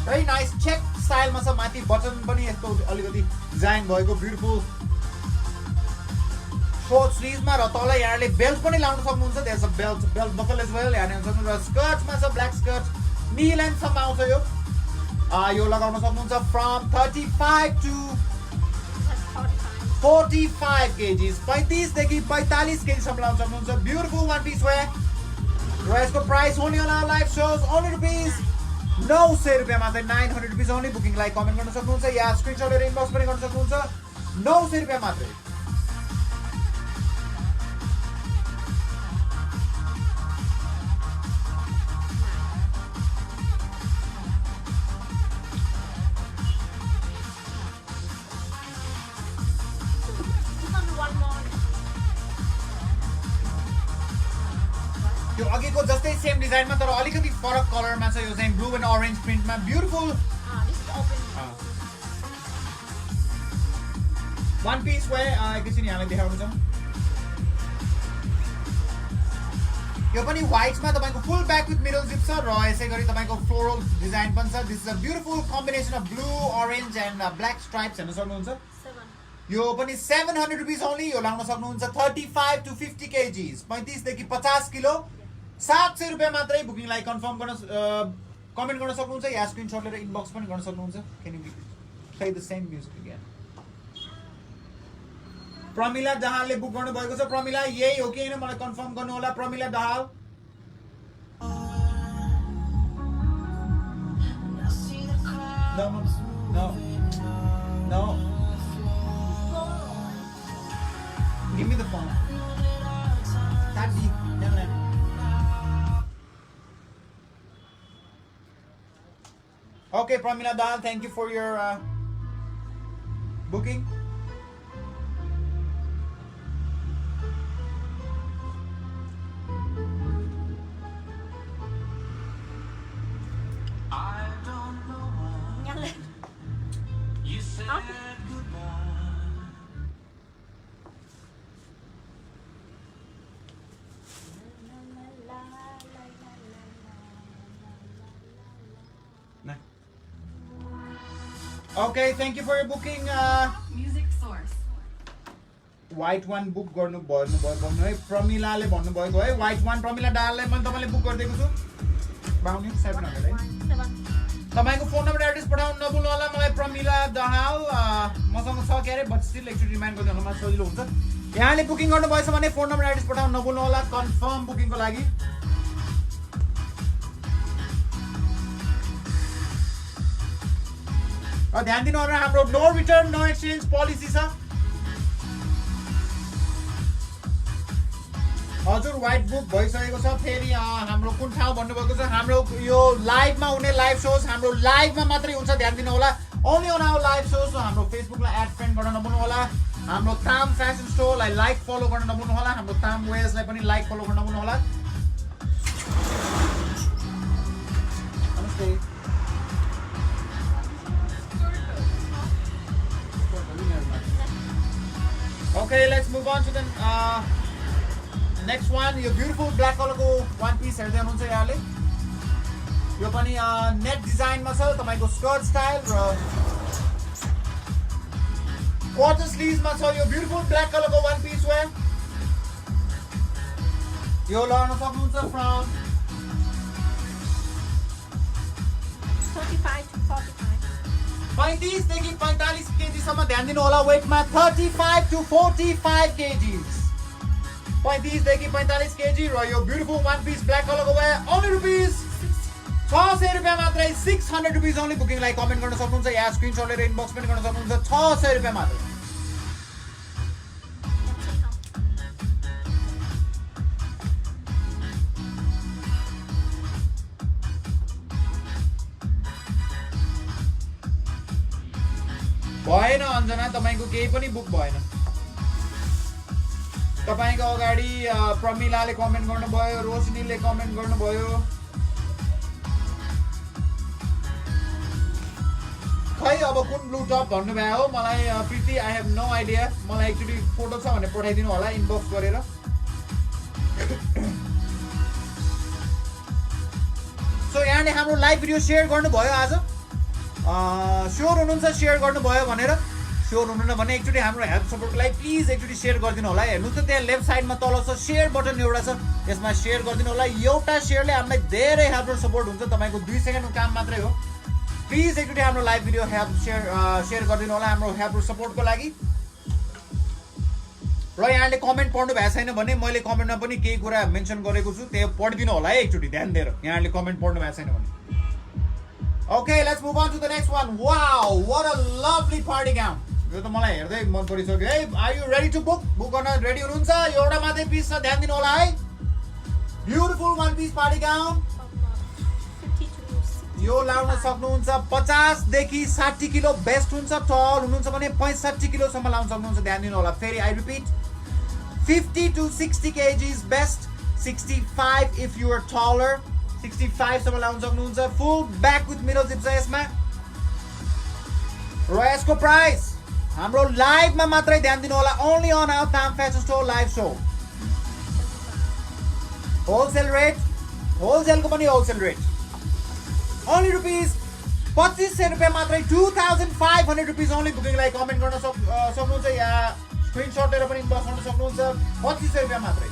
very nice check style मा छ माथि बटन पनि यस्तो अलिकति डिजाइन भएको ब्युटिफुल short sleeves मा र तल यहाँले बेल्ट पनि लाउन सक्नुहुन्छ there's a belt buckle as well यहाँ हेर्न सक्नुहुन्छ स्कर्ट मा छ ब्ल्याक स्कर्ट नी लेन्थ सम्म आउँछ यो लगाउन सक्नुहुन्छ from 35 to 45 kgs 35 देखि 45 kg सम्म लाउन सक्नुहुन्छ ब्युटिफुल वन पीस वेयर र यसको price only on our live shows only rupees 900 रुपैयाँ मात्रै 900 रुपीस only बुकिङ लाई कमेन्ट गर्न सक्नुहुन्छ या स्क्रिनशट लिएर इनबक्स पनि गर्न सक्नुहुन्छ 900 रुपैयाँ मात्रै यो अघिको जस्तै सेम डिजाइनमा तर अलिकति फरक कलरमा छ यो चाहिँ ब्लू एन्ड ऑरेन्ज प्रिन्टमा ब्युटिफुल वन पीस वेयर एकैछिन यहाँलाई देखाउनु छ यो पनि व्हाइटमा तपाईको full back with middle zip छ र यसै गरी तपाईको फ्लोरल डिजाइन पनि छ this is a beautiful combination of blue orange and black stripes हेर्न सक्नुहुन्छ यो पनि 700 रुपीस ओन्ली यो लाउन सक्नुहुन्छ 35 to 50 kgs 35 देखि 50 किलो 700 रुपैयाँ मात्रै बुकिङ लाई कन्फर्म गर्न कमेन्ट गर्न सक्नुहुन्छ या स्क्रिनशट लिएर इनबक्स पनि गर्न सक्नुहुन्छ can you play the same music again Pramila दाहालले बुक गर्नु भएको छ प्रमिला यही हो कि हैन मलाई कन्फर्म गर्नु होला Pramila Dahal No. Give me the phone. That deep. Okay, Pramila Dal, thank you for your booking. Okay, thank you for your booking. Music source. White one book गर्नु भन्नु है प्रमिलाले भन्नुभएको है व्हाइट वान प्रमिला डाललाई मैले तपाईँले बुक गरिदिएको छु बाउनी 700 है तपाईँको फोन नम्बर एड्रेस पठाउनु नभुल्नु होला मलाई प्रमिला दहाल मसँग छ के अरे बट स्टिल एकचोटि रिमाइन्ड गरिदिनु मलाई सजिलो हुन्छ यहाँले बुकिङ गर्नुभएछ भने फोन नम्बर एड्रेस पठाउनु नभुल्नु होला कन्फर्म बुकिङको लागि ध्यान दिनु होला हाम्रो no return no exchange policy छ हजुर व्हाइट बुक भइसकेको छ फेरि हाम्रो कुन ठाउँ भन्नुभएको छ हाम्रो यो लाइभमा हुने लाइभ सोज हाम्रो लाइभमा मात्रै हुन्छ ध्यान दिनु होला ओन्ली अन आवर लाइभ सोज हाम्रो फेसबुकलाई एड फ्रेन्ड गर्न नभुल्नु होला हाम्रो ताम फ्यासन स्टोरलाई लाइक फलो गर्न नभुल्नु होला हाम्रो ताम वेयर्सलाई पनि लाइक फलो गर्न नभुल्नु होला नमस्ते Okay, let's move on to the next one. Your beautiful black color को one piece हेर्दै हुनुहुन्छ यहाँले यो पनि नेट डिजाइनमा छ तपाईको स्कर्ट स्टाइल र क्वार्टर स्लीव्स मा छ यो ब्युटिफुल ब्ल्याक कलर को one piece वेयर यो लाउन सक्नुहुन्छ फ्रम 35 to 45 35 देखि 45 केजी सम्म ध्यान दिनु होला वेटमा 35 to 45 केजीज 35 देखि 45 केजी र यो beautiful one piece black colour को वेयर ओन्ली रुपीस 600 रुपैयाँ मात्रै 600 रुपीस ओन्ली बुकिङलाई कमेन्ट गर्न सक्नुहुन्छ या स्क्रिनशट लिएर इनबक्स पनि गर्न सक्नुहुन्छ 600 रुपैयाँ मात्रै भएन अञ्जना तपाईको केही पनि बुक भएन तपाईको अगाडि प्रमिलाले कमेन्ट गर्नुभयो रोशनीले कमेन्ट गर्नुभयो खै अब कुन ब्लू टप भन्नुभयो हो मलाई प्रीति आई हेभ नो आइडिया मलाई एक्चुअली फोटो छ भने पठाइदिनु होला इनबक्स गरेर सो यहाँले हाम्रो लाइभ भिडियो सेयर गर्नुभयो आज स्योर हुनुहुन्छ सेयर गर्नुभयो भनेर स्योर हुनुहुन्न भने एकचोटि हाम्रो हेल्प सपोर्टको लागि प्लिज एकचोटि सेयर गरिदिनु होला हेर्नुहोस् त त्यहाँ लेफ्ट साइडमा तल छ सेयर बटन एउटा छ त्यसमा सेयर गरिदिनु होला एउटा सेयरले हामीलाई धेरै हेल्प र सपोर्ट हुन्छ तपाईँको 2 सेकेन्डको काम मात्रै हो प्लिज एकचोटि हाम्रो लाइभ भिडियो हेल्प सेयर गरिदिनु होला हाम्रो हेल्प र सपोर्टको लागि र यहाँले कमेन्ट पढ्नु भएको छैन भने मैले कमेन्टमा पनि केही कुरा मेन्सन गरेको छु त्यो पढिदिनु होला है एकचोटि ध्यान दिएर यहाँले कमेन्ट पढ्नु भएको छैन भने Okay, let's move on to the next one. Wow, what a lovely party gown. यो त मलाई हेर्दै मन परिसक्यो है are you ready to book गर्न रेडी हुनुहुन्छ एउटा मात्रै पिस छ ध्यान दिनु होला है beautiful one piece party gown यो लाउन सक्नुहुन्छ 50 देखि 60 किलो बेस्ट हुन्छ टल हुनुहुन्छ भने 65 किलो सम्म लाउन सक्नुहुन्छ ध्यान दिनु होला फेरि I repeat 50 to 60 kgs best 65 if you are taller 65 सम्म लाउन सक्नुहुन्छ full back with mirror zip छ यसमा र यसको प्राइस हाम्रो लाइभमा मात्रै ध्यान दिनु होला only on our Tam fashion store live show wholesale rate होलसेलको पनि होलसेल रेट ओन्ली रुपीस 2500 रुपैयाँ मात्रै 2500 रुपीस ओन्ली बुकिङलाई कमेन्ट गर्न सक्नुहुन्छ या स्क्रिनशट लिएर पनि इनबक्स गर्न सक्नुहुन्छ 2500 रुपैयाँ मात्रै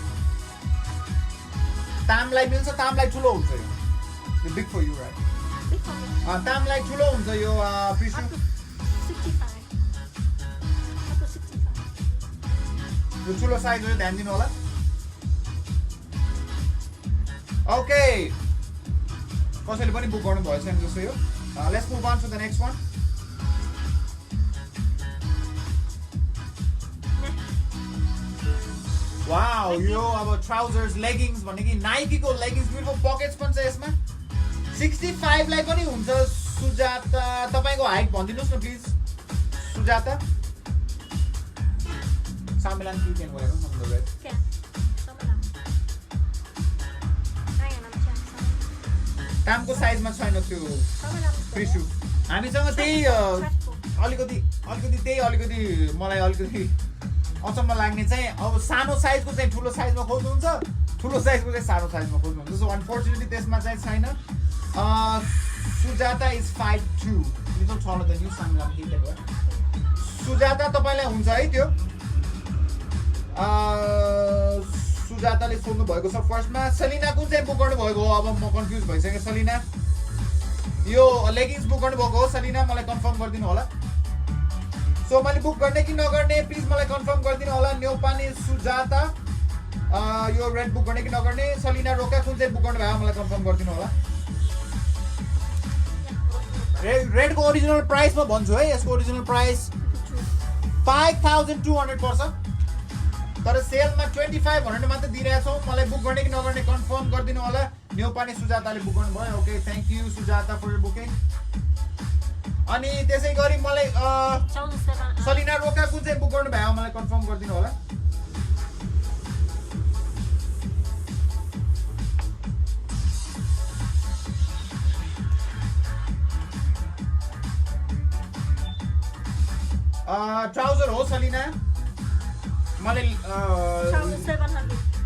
तामलाई मिल्छ तामलाई ठुलो हुन्छ यो बिग फर यु राइट तामलाई ठुलो हुन्छ यो पिसु 65 यो ठुलो साइज हो ध्यान दिनु होला ओके कसैले पनि बुक गर्नु भएछ नि जस्तो यो let's move on to the next one wow यो अब ट्राउजर्स लेगिङ्स भने कि नाइकीको लेगिङ्स ब्युटिफुल पकेट्स पनि छ यसमा 65 लाई पनि हुन्छ सुजाता तपाईको हाइट भनिदिनुस् न प्लिज सुजाता सामेलान की केन गएको नम्बर रेट क्या सामेलान तामको साइजमा छैन त्यो प्रिसु हामीसँग त्यही अलिकति मलाई अलिकति अचम्म लाग्ने चाहिँ अब सानो साइजको चाहिँ ठुलो साइजमा खोज्नुहुन्छ ठुलो साइजको चाहिँ सानो साइजमा खोज्नुहुन्छ सो अनफर्चुनेटली त्यसमा चाहिँ छैन Sujata is 5'2" little taller than you सामेलान की केन गयो सुजाता तपाईलाई हुन्छ है त्यो सुजाताले सोध्नु भएको छ फर्स्टमा सलिना कुन चाहिँ बुक गर्नु भएको हो अब म कन्फ्युज भइसकेँ सलिना यो लेगिङ्स बुक गर्नु भएको हो सलिना मलाई कन्फर्म गरिदिनु होला सो मैले बुक गर्ने कि नगर्ने प्लिज मलाई कन्फर्म गरिदिनु होला न्यौपाने सुजाता यो रेड बुक गर्ने कि नगर्ने सलिना रोका कुन चाहिँ बुक गर्नु भयो मलाई कन्फर्म गरिदिनु होला रेडको ओरिजिनल प्राइस म भन्छु है यसको ओरिजिनल प्राइस 5200 पर्छ तर सेलमा 2500 मात्र दिइरहेछौँ मलाई बुक गर्ने कि नगर्ने कन्फर्म गरिदिनु होला न्यौपाने सुजाताले बुक गर्नुभयो okay thank you Sujata for your booking अनि त्यसै गरी मलाई सलिना रोका कुन चाहिँ बुक गर्नु भयो मलाई कन्फर्म गरिदिनु होला ट्राउजर हो सलिना मलाई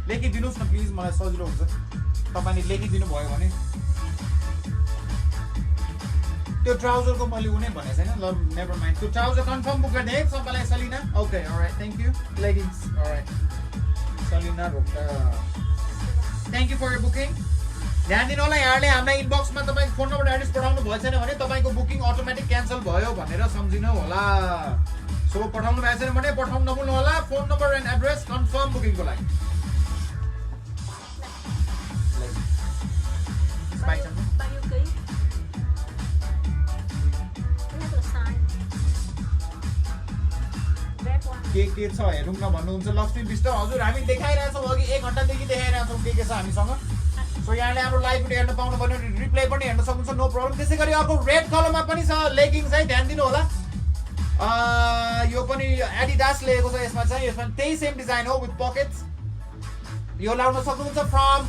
लेखिदिनुहोस् न प्लिज मलाई सजिलो हुन्छ तपाईँले लेखिदिनु भयो भने त्यो ट्राउजरको मैले उनी भनेको छैन ल नेभर माइन्ड त्यो ट्राउजर कन्फर्म बुक गर्ने है सबैलाई Salina okay alright thank you leggings alright Salina Rokta thank you for your booking ध्यान दिनु होला यहाँले हामीलाई इनबक्समा तपाईँको फोन नम्बर एड्रेस पठाउनु भएको छैन भने तपाईँको बुकिङ अटोमेटिक क्यान्सल भयो भनेर सम्झिनु होला सो पठाउनु भएको छैन भने पठाउनु नभुल्नु होला phone number and address confirm बुकिङको लागि के छ हेरौँ न भन्नुहुन्छ लक्ष्मी विष्ट हजुर हामी देखाइरहेछौँ अघि 1 घन्टादेखि देखाइरहेछौँ के छ हामीसँग सो यहाँले हाम्रो लाइभ भिडियो हेर्न पाउनु भने रिप्ले पनि हेर्न सक्नुहुन्छ नो प्रब्लम त्यसै गरी अर्को रेड कलरमा पनि छ लेगिङ्स है ध्यान दिनु होला यो पनि एडिडास लेखेको छ यसमा चाहिँ यसमा त्यही सेम डिजाइन हो विथ पकेट्स यो लाउन सक्नुहुन्छ फ्रम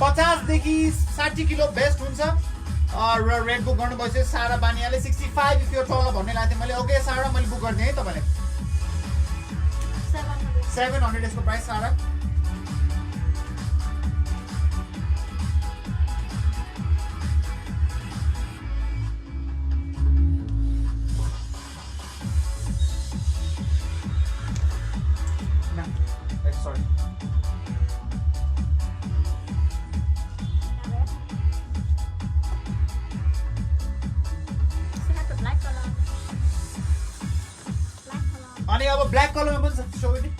50 देखि 60 किलो बेस्ट हुन्छ र रेड बुक गर्नु भएपछि सारा बानियाले 65 इफ यो तल भन्ने लाग्थ्यो मैले ओके सारा मैले बुक गर्ने है तपाईँले 700 यसको प्राइस सारा sorry अनि अब ब्ल्याक कलरमा पनि छ सो नि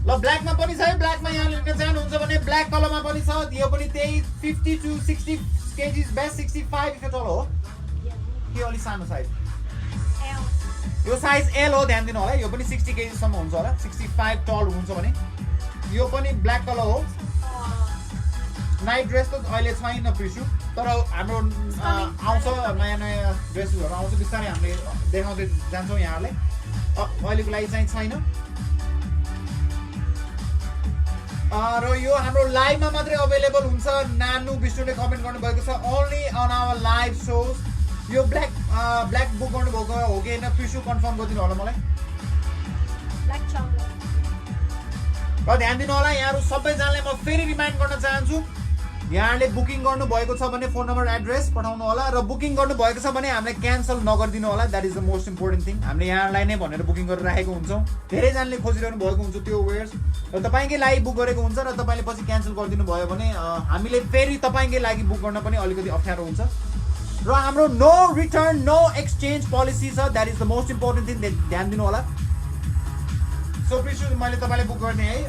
ल ब्ल्याकमा पनि छ है ब्ल्याकमा यहाँ लिन चाहनुहुन्छ भने ब्ल्याक कलरमा पनि छ यो पनि त्यही 50 to 60 केजीज बेस्ट 65 इफ तल हो के अलि सानो साइज यो साइज एल हो ध्यान दिनु होला यो पनि 60 केजीसम्म हुन्छ होला 65 टल हुन्छ भने यो पनि ब्ल्याक कलर हो नाइट ड्रेस त अहिले छैन प्रिसु तर हाम्रो आउँछ नयाँ नयाँ ड्रेसहरू आउँछ बिस्तारै हामीले देखाउँदै जान्छौँ यहाँलाई अहिलेको लागि चाहिँ छैन र यो हाम्रो लाइभमा मात्रै अवेलेबल हुन्छ नानु विष्णुले कमेन्ट गर्नुभएको छ ओन्ली अन आवर लाइभ सोज यो ब्ल्याक बुक गर्नुभएको हो कि होइन प्रिसु कन्फर्म गरिदिनु होला मलाई र ध्यान दिनु होला यहाँहरू सबैजनालाई म फेरि रिमाइन्ड गर्न चाहन्छु यहाँले बुकिङ गर्नु भएको छ भने फोन नम्बर एड्रेस पठाउनु होला र बुकिङ गर्नु भएको छ भने हामीले क्यान्सल नगरिदिनु होला that is the most important thing हामीले यहाँलाई नै भनेर बुकिङ गरेर राखेको हुन्छौँ धेरैजनाले खोजिरहनु भएको हुन्छ त्यो वेयर्स र तपाईँकै लागि बुक गरेको हुन्छ र तपाईँले पछि क्यान्सल गरिदिनु भयो भने हामीले फेरि तपाईँकै लागि बुक गर्न पनि अलिकति अप्ठ्यारो हुन्छ र हाम्रो no return no exchange policy छ that is the most important thing ध्यान दिनु होला सो प्रिसु मैले तपाईँलाई बुक गर्ने है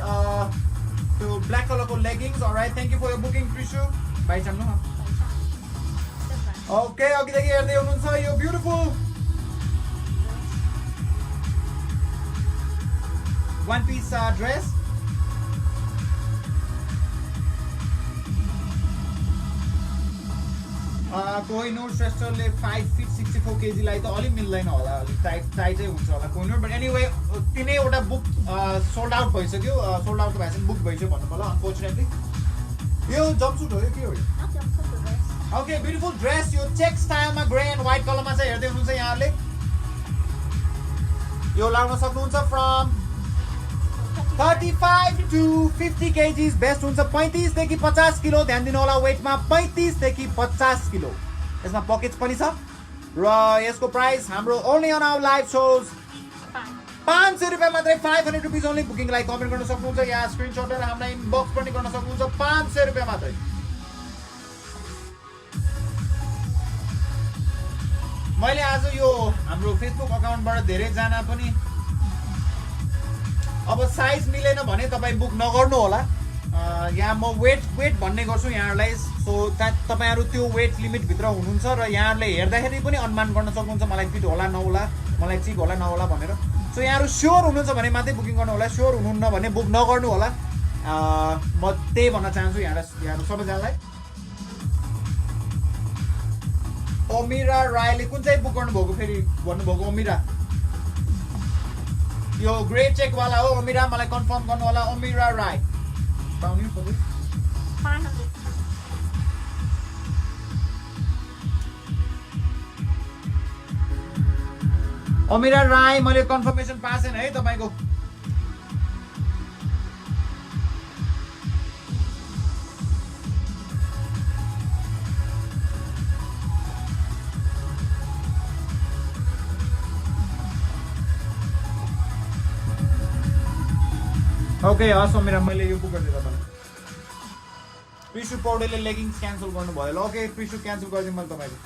त्यो ब्ल्याक कलरको leggings alright thank you for your booking Prisu बाइ चाम्नु ओके अघिदेखि हेर्दै हुनुहुन्छ यो beautiful one piece dress Kohinoor श्रेष्ठले 5 फिट 64 केजीलाई त अलिक मिल्दैन होला अलिक टाइटै हुन्छ होला कोहिनूर बट एनिवे तिनैवटा बुक सोल्ड आउट भइसक्यो सोल्ड आउट भएपछि बुक भइसक्यो भन्नु पर्ला अनफोर्चुनेटली यो जम्पसुट हो कि हो ओके ब्युटिफुल ड्रेस यो चेक स्टाइलमा ग्रे एन्ड व्हाइट कलरमा चाहिँ हेर्दै हुनुहुन्छ यहाँले यो लाउन सक्नुहुन्छ फ्रम 35 to 50 kgs बेस्ट हुन्छ 35 देखि 50 किलो ध्यान दिनु होला वेटमा 35 देखि 50 किलो यसमा पकेट्स पनि छ र यसको प्राइस हाम्रो ओन्ली अन आवर लाइभ सोज 500 रुपियाँ मात्रै 500 रुपिज ओन्ली बुकिङको लागि कमेन्ट गर्न सक्नुहुन्छ या स्क्रिनसट लिएर हामीलाई इनबक्स पनि गर्न सक्नुहुन्छ 500 रुपियाँ मात्रै मैले आज यो हाम्रो फेसबुक अकाउन्टबाट धेरैजना पनि अब साइज मिलेन भने तपाईँ बुक नगर्नु होला यहाँ म वेट भन्ने गर्छु यहाँहरूलाई सो तपाईँहरू त्यो वेट लिमिटभित्र हुनुहुन्छ र यहाँहरूले हेर्दाखेरि पनि अनुमान गर्न सक्नुहुन्छ मलाई फिट होला नहोला मलाई चिक होला नहोला भनेर सो यहाँहरू स्योर हुनुहुन्छ भने मात्रै बुकिङ गर्नु होला स्योर हुनुहुन्न भने बुक नगर्नु होला म त्यही भन्न चाहन्छु यहाँहरू सबैजनालाई ओमिरा रायले कुन चाहिँ बुक गर्नुभएको फेरि भन्नुभएको ओमिरा यो ग्रे चेकवाला हो ओमिरा मलाई कन्फर्म गर्नु होला ओमिरा राय पाउने तपाईँ 500 ओमिरा राय मैले कन्फर्मेसन पाएको छैन है तपाईँको ओके हस् ओमिरा मैले यो बुक गरिदिएँ तपाईँलाई प्रिसु पौडेलले लेगिङ्स क्यान्सल गर्नुभयो ल ओके प्रिसु क्यान्सल गरिदिएँ मैले तपाईँको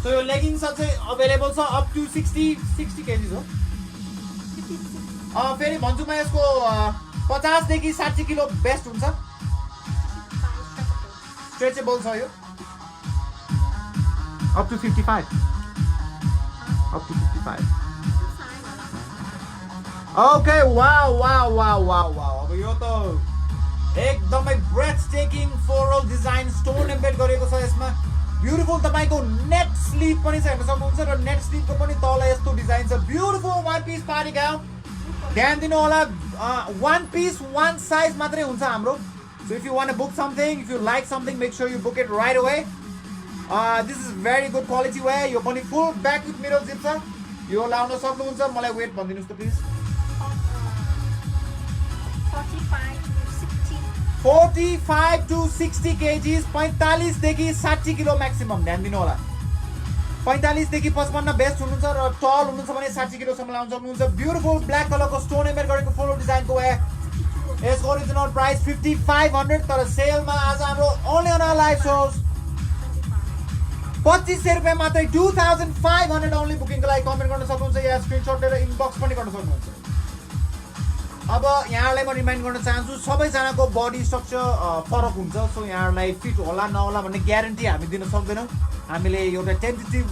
सो यो लेगिङ्स चाहिँ अभाइलेबल छ अप टु 60 केजिज हो फेरि भन्छु म यसको 50 देखि 60 किलो बेस्ट हुन्छ स्ट्रेचेबल छ यो up to 55 up to 55 okay wow अब यो त एकदमै ब्रेथटेकिङ फ्लोरल डिजाइन स्टोन एम्बेड गरेको छ यसमा ब्युटिफुल तपाईको नेट स्लीभ पनि छ हेर्न सक्नुहुन्छ र नेट स्लीभको पनि तल यस्तो डिजाइन छ ब्युटिफुल वान पिस पार्टी गाउन ध्यान दिनु होला वान पिस वान साइज मात्रै हुन्छ हाम्रो so if you want to book something if you like something make sure you book it right away this is very good quality वे यो पनि full back with mirror zip छ यो लाउन सक्नुहुन्छ मलाई वेट भनिदिनुहोस् त प्लिज 45 to 60 kgs 45 देखि 60 किलो म्याक्सिमम ध्यान दिनु होला 45 देखि 55 बेस्ट हुनुहुन्छ र टल हुनुहुन्छ भने 60 किलो सम्म लाउन सक्नुहुन्छ ब्युटिफुल ब्ल्याक कलरको स्टोन एम्बेड गरेको फ्लोरल डिजाइनको वे यसको ओरिजिनल प्राइस 5500 तर सेलमा आज हाम्रो ओन्ली अन लाइभ सोज 2500 रुपियाँ मात्रै 2500 ओन्ली बुकिङको लागि कमेन्ट गर्न सक्नुहुन्छ या स्क्रिनसट लिएर इनबक्स पनि गर्न सक्नुहुन्छ अब यहाँलाई म रिमाइन्ड गर्न चाहन्छु सबैजनाको बडी स्ट्रक्चर फरक हुन्छ सो यहाँलाई फिट होला नहोला भन्ने ग्यारेन्टी हामी दिन सक्दैनौँ हामीले एउटा टेन्टेटिभ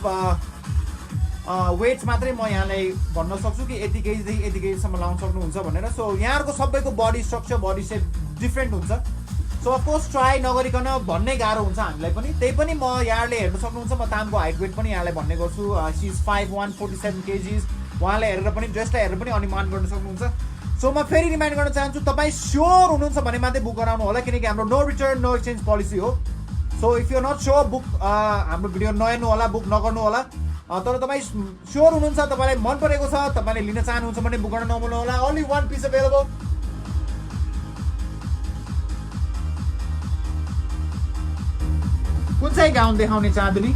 वेट्स मात्रै म यहाँलाई भन्न सक्छु कि यति केजीदेखि यति केजीसम्म लाउन सक्नुहुन्छ भनेर सो यहाँहरूको सबैको बडी स्ट्रक्चर बडी सेप डिफ्रेन्ट हुन्छ सो अफकोर्स ट्राई नगरिकन भन्ने गाह्रो हुन्छ हामीलाई पनि त्यही पनि म यहाँले हेर्न सक्नुहुन्छ म तामको हाइट वेट पनि यहाँलाई भन्ने गर्छु सी इज 5147 केजिज उहाँले हेरेर पनि ड्रेसलाई हेरेर पनि अनुमान गर्न सक्नुहुन्छ सो म फेरि रिमाइन्ड गर्न चाहन्छु तपाईँ स्योर हुनुहुन्छ भने मात्रै बुक गराउनु होला किनकि हाम्रो no return no exchange policy हो so if you not sure book हाम्रो भिडियो नहेर्नु होला बुक नगर्नु होला तर तपाईँ स्योर हुनुहुन्छ तपाईँलाई मन परेको छ तपाईँले लिन चाहनुहुन्छ भने बुक गर्न नभुल्नु होला ओन्ली वान पिस अभाइलेबल कुन चाहिँ गाउन देखाउने Chandni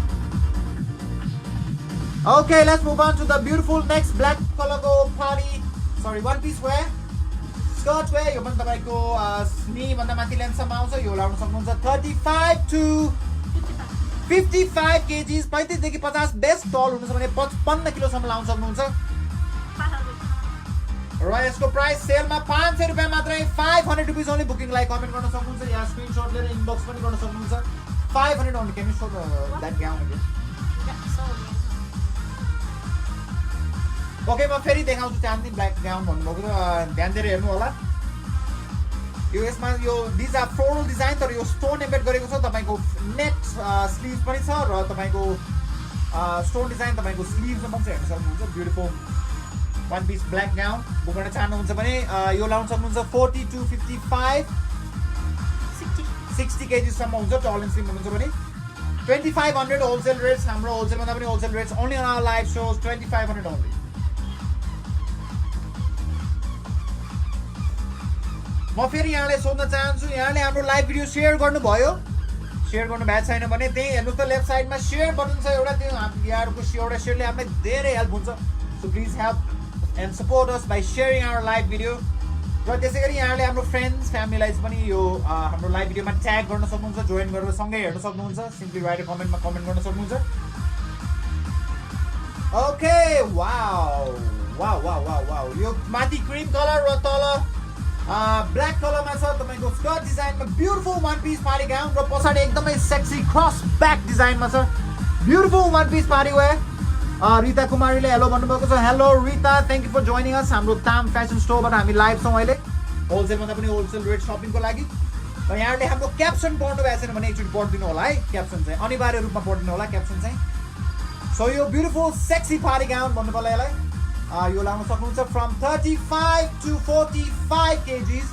okay let's move on to the beautiful next black कलरको one piece wear skirt wear यो पनि तपाईँको स्नी भन्दा माथि लेन्थसम्म आउँछ यो लाउन सक्नुहुन्छ 35 to 55 केजिज 35 देखि 50 बेस्ट टल हुनुहुन्छ भने 55 किलोसम्म लाउन सक्नुहुन्छ र यसको प्राइस सेलमा 500 रुपियाँ मात्रै 500 रुपिज ओन्ली बुकिङको लागि कमेन्ट गर्न सक्नुहुन्छ या स्क्रिनसट लिएर इनबक्स पनि गर्न सक्नुहुन्छ 500 only. Can you show that gown again? Okay, म फेरि देखाउँछु चाँदनी ब्ल्याक गाउन भन्नुभएको ध्यान दिएर हेर्नु होला यो यसमा यो दिज आर फ्लोरल डिजाइन तर यो स्टोन एम्बेड गरेको छ तपाईँको नेट स्लिभ पनि छ र तपाईँको स्टोन डिजाइन तपाईँको स्लिभसम्म चाहिँ हेर्न सक्नुहुन्छ ब्युटिफुल वान पिस ब्ल्याक गाउन बुक गर्न चाहनुहुन्छ भने यो लाउन सक्नुहुन्छ 40 to 55 60 केजीसम्म हुन्छ टल एन्ड स्लिम हुनुहुन्छ भने 2500 होलसेल रेट्स हाम्रो होलसेल भन्दा पनि wholesale rates only on our live shows 2500 only म फेरि यहाँलाई सोध्न चाहन्छु यहाँले हाम्रो लाइभ भिडियो सेयर गर्नुभयो शेयर गर्नु भएको छैन भने त्यही हेर्नुहोस् त लेफ्ट साइडमा शेयर बटन छ एउटा, त्यो यहाँहरूको एउटा शेयरले हामीलाई धेरै हेल्प हुन्छ. So please help and support us by sharing our live video. र त्यसै गरी यहाँले हाम्रो फ्रेन्ड्स फ्यामिलीलाई पनि यो हाम्रो लाइभ भिडियोमा ट्याग गर्न सक्नुहुन्छ, जोइन गरेर सँगै हेर्न सक्नुहुन्छ. सिम्पली राइट अ कमेन्टमा कमेन्ट गर्न सक्नुहुन्छ. Okay, wow wow wow wow wow. यो माथि क्रिम कलर र तल ब्ल्याक कलरमा छ तपाईँको स्कर्ट डिजाइनमा beautiful one piece party gown र पछाडि एकदमै सेक्सी क्रस ब्याक डिजाइनमा छ beautiful one piece party wear. Rita कुमारीले हेलो भन्नुभएको छ. Hello Rita, thank you for joining us. हाम्रो ताम फेसन स्टोरबाट हामी लाइभ छौँ अहिले होलसेलभन्दा पनि होलसेल रेट सपिङको लागि. र यहाँहरूले हाम्रो क्याप्सन पढ्नु भएको छैन भने एकचोटि पढिदिनु होला है. क्याप्सन चाहिँ अनिवार्य रूपमा पढिदिनु होला क्याप्सन चाहिँ. सो यो ब्युटिफुल सेक्सी पार्टी गाउन भन्नु पर्ला यसलाई. यो लाउन सक्नुहुन्छ फ्रम 35 to 45 kgs.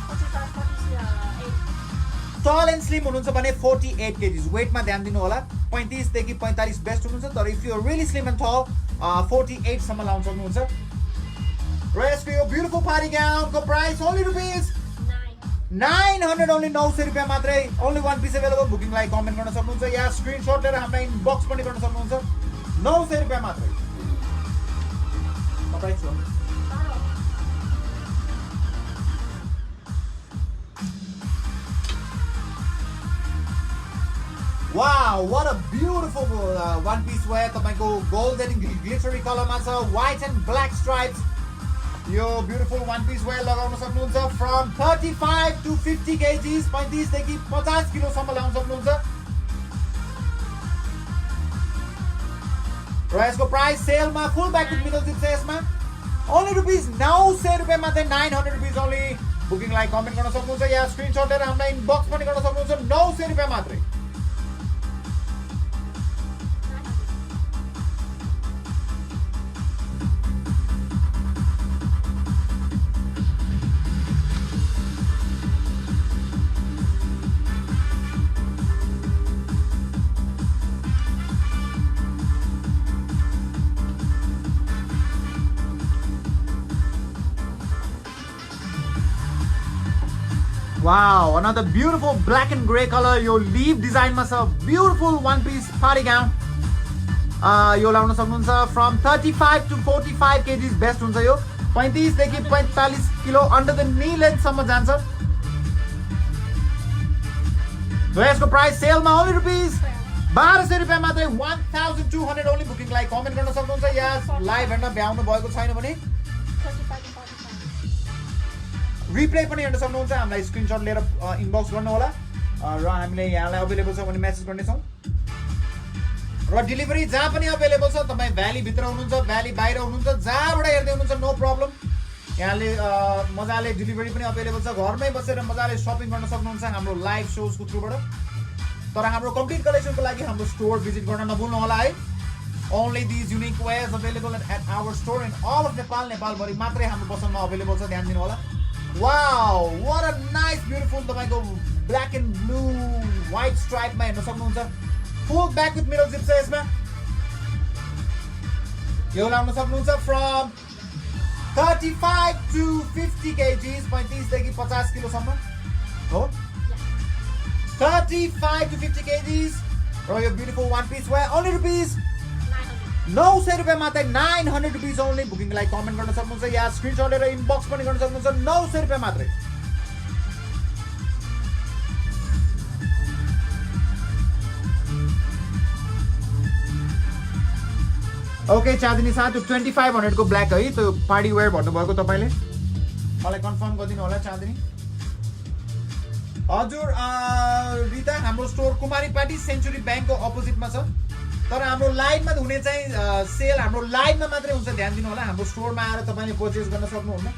45, 48. टल एन्ड स्लिम हुनुहुन्छ भने 48 kgs. वेटमा ध्यान दिनु होला. 35 देखि 45 बेस्ट हुनुहुन्छ. तर if you really slim and tall 48 सम्म लाउन सक्नुहुन्छ. र यसको यो ब्युटिफुल पार्टी गाउनको प्राइस ओन्ली रुपिस 900, ओन्ली 900 रुपियाँ मात्रै. Only one piece available. बुकिङलाई कमेन्ट गर्न सक्नुहुन्छ या स्क्रिनसट लिएर हामीलाई इनबक्स पनि गर्न सक्नुहुन्छ. 900 रुपियाँ मात्रै. प्राइस हो. Wow, what a beautiful one piece wear. तपाईँको golden glittery कलरमा छ, white and black stripes. यो beautiful one piece wear लगाउन सक्नुहुन्छ from 35 to 50 kgs. 35 देखि 50 किलो सम्म लाउन सक्नुहुन्छ. र यसको प्राइस सेलमा फुल ब्याक विथ मिडल जिप छ यसमा ओन्ली रुपिस 900 रुपियाँ मात्रै. 900 रुपिस ओन्ली. बुकिङलाई कमेन्ट गर्न सक्नुहुन्छ या स्क्रिनसट लिएर हामीलाई इनबक्स पनि गर्न सक्नुहुन्छ. 900 रुपियाँ मात्रै. Wow, another beautiful black and grey color. यो leaf design मा छ beautiful one piece party gown. यो लाउन सक्नुहुन्छ from 35 to 45 kgs बेस्ट हुन्छ यो. 35 देखि 45 kilo under the knee length सम्म जान्छ. र यसको प्राइस सेलमा ओन्ली रुपिस 1200 रुपियाँ मात्रै. 1200 ओन्ली. बुकिङलाई कमेन्ट गर्न सक्नुहुन्छ या लाइभ हेर्न भ्याउनु भएको छैन भने 45 to 45. रिप्ले पनि हेर्न सक्नुहुन्छ. हामीलाई स्क्रिनसट लिएर इनबक्स गर्नु होला र हामीले यहाँलाई अभाइलेबल छ भने मेसेज गर्नेछौँ. र डेलिभरी जहाँ पनि अभाइलेबल छ. तपाईँ भ्याली भित्र हुनुहुन्छ, भ्याली बाहिर हुनुहुन्छ, जहाँबाट हेर्दै हुनुहुन्छ नो प्रब्लम. यहाँले मजाले डेलिभरी पनि अभाइलेबल छ. घरमै बसेर मजाले सपिङ गर्न सक्नुहुन्छ हाम्रो लाइभ सोजको थ्रुबाट. तर हाम्रो कम्प्लिट कलेक्सनको लागि हाम्रो स्टोर भिजिट गर्न नभुल्नु होला है. Only these unique wears available at our store in all of Nepal. नेपालभरि मात्रै हाम्रो पसलमा अभाइलेबल छ. ध्यान दिनु होला. Wow, what a nice beautiful तपाईँको black and blue white stripe मा हेर्न सक्नुहुन्छ. Full back with middle zip छ यसमा. यो लाउन सक्नुहुन्छ from 35 to 50 kgs. 35 देखि 50 किलो सम्म हो. 35 to 50 kgs. र यो beautiful one piece wear only rupees 900 रुपियाँ मात्रै. 900 रुपिस ओन्ली. बुकिङलाई कमेन्ट गर्न सक्नुहुन्छ या स्क्रिनसट लिएर इनबक्स पनि गर्न सक्नुहुन्छ. 900 रुपियाँ मात्रै. ओके चाँदनी साथ 2500 को ब्ल्याक है. त्यो पार्टी वेयर भन्नुभएको तपाईँले. मलाई कन्फर्म गरिदिनु होला चाँदनी. हजुर रिता, हाम्रो स्टोर कुमारी पार्टी सेन्चुरी ब्याङ्कको अपोजिटमा छ. तर हाम्रो लाइभमा हुने चाहिँ सेल हाम्रो लाइभमा मात्रै हुन्छ. ध्यान दिनु होला. हाम्रो स्टोरमा आएर तपाईँले पर्चेस गर्न सक्नुहुन्न.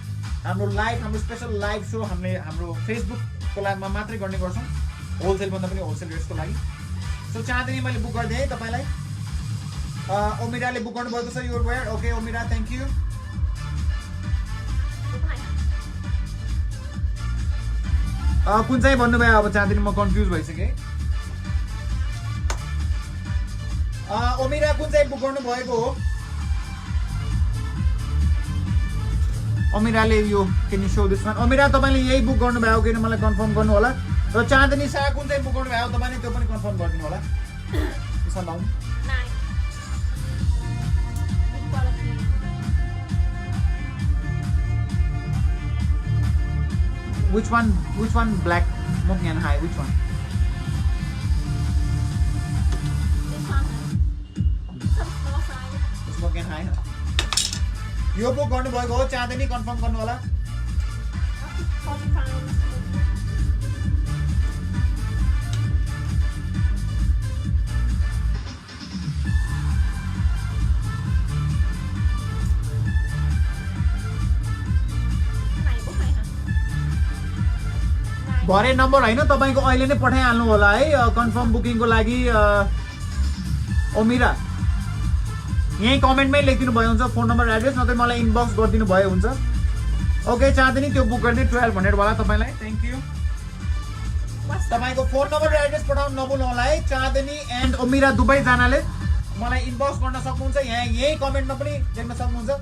हाम्रो लाइभ, हाम्रो स्पेसल लाइभ सो हामीले हाम्रो फेसबुकको लाइभमा मात्रै गर्ने गर्छौँ. होलसेलभन्दा पनि होलसेल रेट्सको लागि. सो चाँदनी मैले बुक गरिदिएँ है तपाईँलाई. ओमिराले बुक गर्नुभएको छ your wear. Okay Omira, thank you. कुन चाहिँ भन्नुभयो अब चाँदनी, म कन्फ्युज भइसकेँ. ओमिरा कुन चाहिँ बुक गर्नुभएको हो? ओमिराले यो कैन यू शो दिस वन? ओमिरा तपाईँले यही बुक गर्नुभयो कि मलाई कन्फर्म गर्नु होला. र चाँदनी साग कुन चाहिँ बुक गर्नु भयो तपाईँले त्यो पनि कन्फर्म गरिदिनु होला किसान लाउनु 9. Good quality. which one black smoky and high which one This one. Some small size. smoky and high यो बुक गर्नु भएको हो चाँदनी कन्फर्म गर्नु होला Up to 40 pounds. भरे नम्बर हैन तपाईको अहिले नै पठाइहाल्नु होला है कन्फर्म बुकिङको लागि ओमिरा यही कमेन्टमै लेखिदिनु भयो हुन्छ फोन नम्बर एड्रेस नत्र मलाई इनबक्स गरिदिनु भयो हुन्छ ओके चाँदनी त्यो बुक गर्ने 1200 वाला तपाईलाई थ्यांक यू तपाईको फोन नम्बर र एड्रेस पठाउन नभुल्नु होला है चाँदनी एन्ड ओमिरा दुबै जनाले मलाई इनबक्स गर्न सक्नुहुन्छ यहाँ यही कमेन्टमा पनि लेख्न सक्नुहुन्छ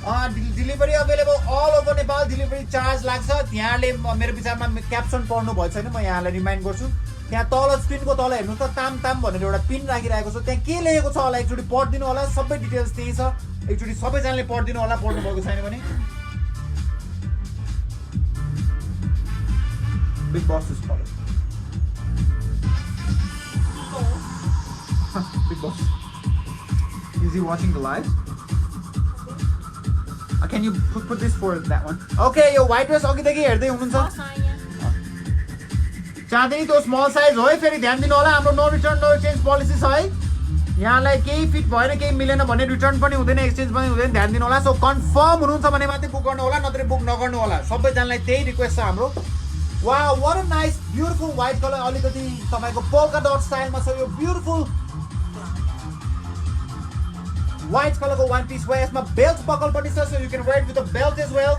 delivery available all over Nepal delivery charge लाग्छ यहाँले मेरो विचारमा क्याप्सन पढ्नु भएको छैन म यहाँलाई रिमाइन्ड गर्छु त्यहाँ तल स्क्रिनको तल हेर्नु त ताम ताम भनेर एउटा पिन राखिरहेको छ त्यहाँ के लेखेको छ होला एकचोटि पढिदिनु होला सबै डिटेल्स त्यही छ एकचोटि सबैजनाले पढिदिनु होला पढ्नु भएको छैन भने big boss is calling big boss is he watching the live Can you put this for that one? Okay, यो white dress अघिदेखि हेर्दै हुनुहुन्छ Small size, yeah. चाँदनी त्यो स्मल साइज हो है फेरि ध्यान दिनु होला हाम्रो no return no exchange policy छ है यहाँलाई केही फिट भएन केही मिलेन भने रिटर्न पनि हुँदैन एक्सचेन्ज पनि हुँदैन ध्यान दिनु होला सो कन्फर्म हुनुहुन्छ भने मात्रै बुक गर्नु होला नत्र बुक नगर्नु होला सबैजनालाई त्यही रिक्वेस्ट छ हाम्रो wow what a nice beautiful white colour अलिकति तपाईको पोल्का डट स्टाइलमा छ यो ब्युटिफुल white color को one piece wear यसमा belt buckle पनि छ so you can wear it with a belt as well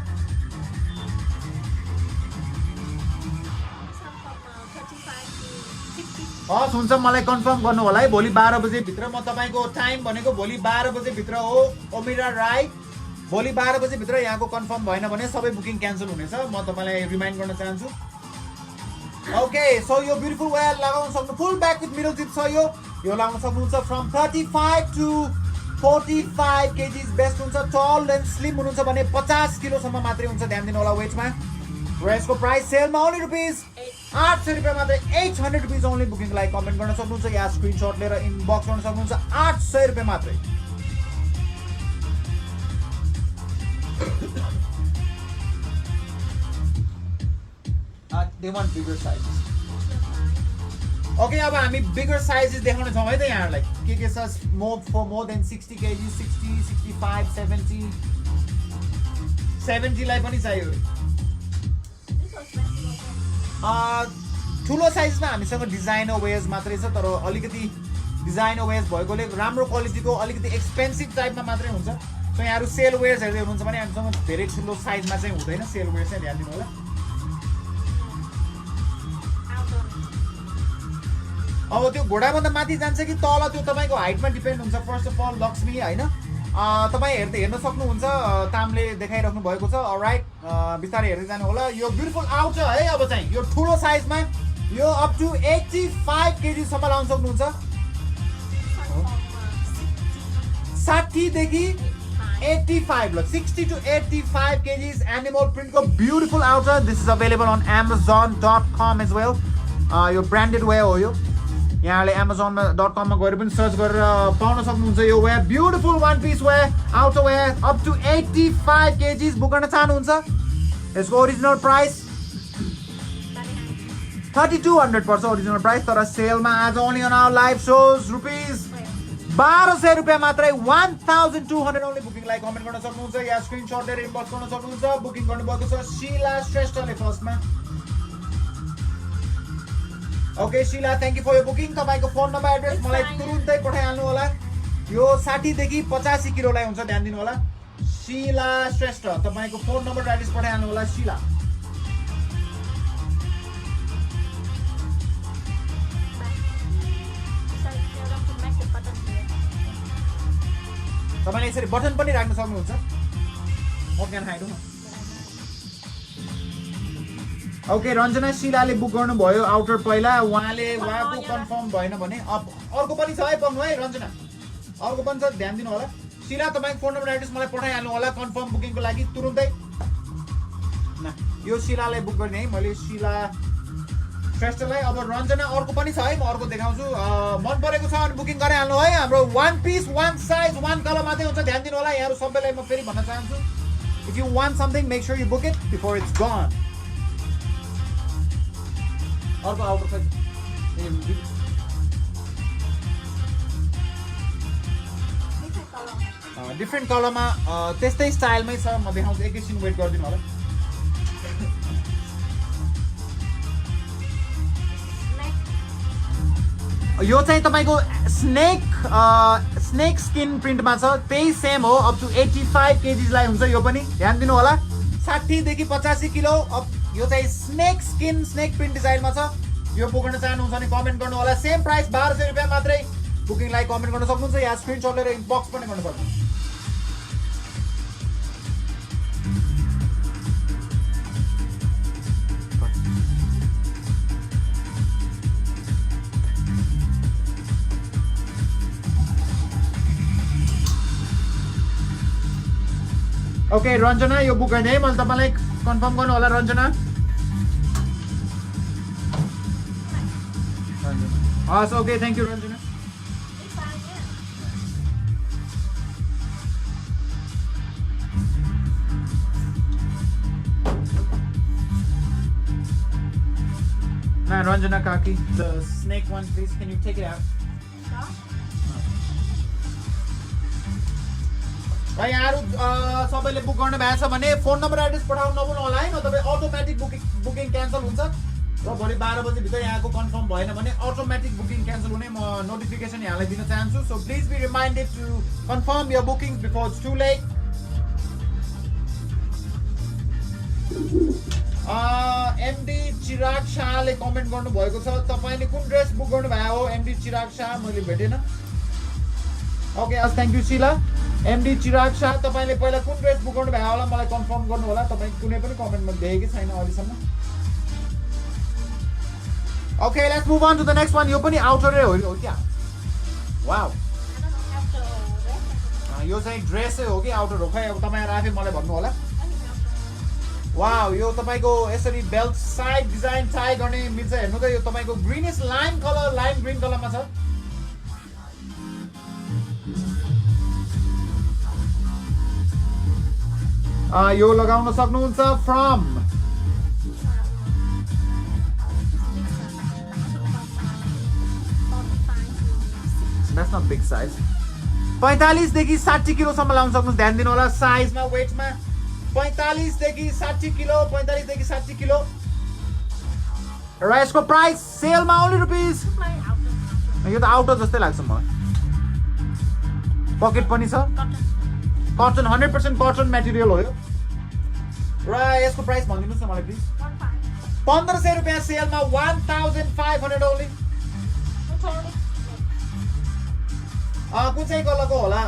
Some from 35 to 60. हस् हुन्छ मलाई कन्फर्म गर्नु होला है भोलि 12 बजे भित्र म तपाईको टाइम भनेको भोलि 12 बजे भित्र हो ओमिरा राई भोलि 12 बजे भित्र यहाँको कन्फर्म भएन भने सबै बुकिङ क्यान्सल हुनेछ म तपाईलाई रिमाइन्ड गर्न चाहन्छु ओके सो यो ब्युटिफुल वेयर लगाउन सक्नु फुल ब्याक विथ मिडल जिप छ यो लगाउन सक्नुहुन्छ फ्रम 35 to 45 kgs बेस्ट हुन्छ टल एन्ड स्लिम हुनुहुन्छ भने 50 किलो सम्म मात्रै हुन्छ ध्यान दिनु होला वेटमा र यसको प्राइस सेलमा ओन्ली रुपीज 800 रुपैयाँ मात्रै 800 रुपीज ओन्ली बुकिङको लागि कमेन्ट गर्न सक्नुहुन्छ या स्क्रिनशट लिएर इनबक्स गर्न सक्नुहुन्छ 800 रुपैयाँ मात्रै they want bigger sizes Okay, अब हामी bigger sizes देखाउने छौं है त यहाँहरुलाई के छ more than 60 kg 60 65 70 70 लाई पनि चाहियो ठुलो साइजमा हामीसँग डिजाइनर वेयर्स मात्रै छ तर अलिकति डिजाइनर वेयर्स भएकोले राम्रो क्वालिटीको अलिकति एक्सपेन्सिभ टाइपमा मात्रै हुन्छ सो यहाँहरु सेल वेयर्स हेर्दै हुनुहुन्छ भने हामीसँग धेरै ठुलो साइजमा चाहिँ हुँदैन सेल वेयर्स चाहिँ ध्यान दिनु होला अब त्यो घोडाभन्दा माथि जान्छ कि तल त्यो तपाईको हाइटमा डिपेन्ड हुन्छ फर्स्ट अफ अल लक्ष्मी हैन तपाई हेर्न सक्नुहुन्छ तामले देखाइराख्नु भएको छ अलराइट बिस्तारै हेर्दै जानु होला यो ब्युटिफुल आउट है अब चाहिँ यो ठुलो साइजमा यो अप टु 85 केजी सम्म लाउन सक्नुहुन्छ 60 देखि 85 ल 60 to 85 kgs एनिमल प्रिन्टको beautiful outer this is available on amazon.com as well यो ब्रान्डेड वेयर हो यो यहाँले amazon.com मा गएर पनि सर्च गरेर पाउन सक्नुहुन्छ यो wear beautiful one piece wear outer wear up to 85 kgs बुक गर्न चाहनुहुन्छ यसको ओरिजिनल प्राइस 3200 पर्छ ओरिजिनल प्राइस तर सेलमा आज only on our live shows rupees 1200 रुपैयाँ मात्रै 1200 ओन्ली बुकिङलाई कमेन्ट गर्न सक्नुहुन्छ या स्क्रिनशट लिएर इनबक्स गर्न सक्नुहुन्छ बुकिङ गर्नुभएको छ शीला श्रेष्ठले फर्स्टमा okay Sheela thank you for your booking तपाईको फोन नम्बर एड्रेस मलाई तुरुन्तै पठाइहाल्नु होला यो 60 देखि 85 किलोलाई हुन्छ ध्यान दिनु होला शीला श्रेष्ठ तपाईको फोन नम्बर एड्रेस पठाइहाल्नु होला शीला तपाईले यसरी बटन पनि राख्न सक्नुहुन्छ ओके हाइड हो ओके रञ्जना शिलाले बुक गर्नुभयो आउटर पहिला उहाँको कन्फर्म भएन भने अर्को पनि छ है पढ्नु है रञ्जना अर्को पनि छ ध्यान दिनु होला शिला तपाईँको फोन नम्बर एड्रेस मलाई पठाइहाल्नु होला कन्फर्म बुकिङको लागि तुरुन्तै न यो शिलालाई बुक गर्ने है मैले शिला श्रेष्ठलाई अब रञ्जना अर्को पनि छ है म अर्को देखाउँछु मन परेको छ भने बुकिङ गरिहाल्नु है हाम्रो one piece one size one colour मात्रै हुन्छ ध्यान दिनु होला यहाँहरू सबैलाई म फेरि भन्न चाहन्छु if you want something make sure you book it before it's gun अर्को आउटर साइज डिफ्रेन्ट कलरमा त्यस्तै स्टाइलमै छ म देखाउँछु एकैछिन वेट गरिदिनु होला यो चाहिँ तपाईँको स्नेक स्किन प्रिन्टमा छ त्यही सेम हो अप टु 85 केजीलाई हुन्छ यो पनि ध्यान दिनु होला 60 देखि 85 किलो यो चाहिँ स्नेक प्रिन्ट डिजाइनमा छ यो बुक गर्न चाहनुहुन्छ भने कमेन्ट गर्नु होला सेम प्राइस 1200 रुपियाँ मात्रै बुकिङलाई कमेन्ट गर्न सक्नुहुन्छ या स्क्रिनशट लिएर इनबक्स पनि गर्नुपर्छ ओके रञ्जना यो बुक गर्ने है मैले तपाईँलाई कन्फर्म गर्नु होला रञ्जना हस् okay thank you Ranjana Nah, Ranjana Kaki, the snake one, please. Can you take it out? भाइ यहाँहरू सबैले बुक गर्नु भएको छ भने फोन नम्बर एड्रेस पठाउनु नभुल्नु होला है नभए अटोमेटिक बुकिङ क्यान्सल हुन्छ र भोलि 12 बजेभित्र यहाँको कन्फर्म भएन भने अटोमेटिक बुकिङ क्यान्सल हुने म नोटिफिकेसन यहाँलाई दिन चाहन्छु so please be reminded to confirm your booking before it's too late MD Chirag शाहले कमेन्ट गर्नुभएको छ तपाईँले कुन ड्रेस बुक गर्नुभयो हो एमडी चिराग शाह मैले भेटेन ओके हस् थ्याङ्क यू शिला एमडी चिराग शाह तपाईँले पहिला कुन ड्रेस बुक गर्नुभयो होला मलाई कन्फर्म गर्नु होला तपाईँ कुनै पनि कमेन्टमा देखेकै छैन अहिलेसम्म okay let's move on to the next one यो पनि आउटरै हो क्या वाउ यो चाहिँ ड्रेसै हो कि आउटर हो खै अब तपाईँहरू आफै मलाई भन्नु होला वाउ यो तपाईँको यसरी बेल्ट साइड डिजाइन टाई गर्ने मिल्छ हेर्नु त यो तपाईँको ग्रिनिश लाइम ग्रिन कलरमा छ यो लगाउन सक्नुहुन्छ from That's not big size 45 देखि 60 किलोसम्म लाउन सक्नुहुन्छ ध्यान दिनु होला साइजमा वेटमा 45 देखि 60 किलो 45 देखि 60 किलो र यसको प्राइस सेलमा ओन्ली रुपिस यो त आउटर जस्तै लाग्छ मलाई पकेट पनि छ कटन 100% कटन मटेरियल हो यो र यसको प्राइस भनिदिनुस् न मलाई प्लिज 1500 रुपैयाँ सेलमा 1500 ओन्ली कुन चाहिँ कलरको होला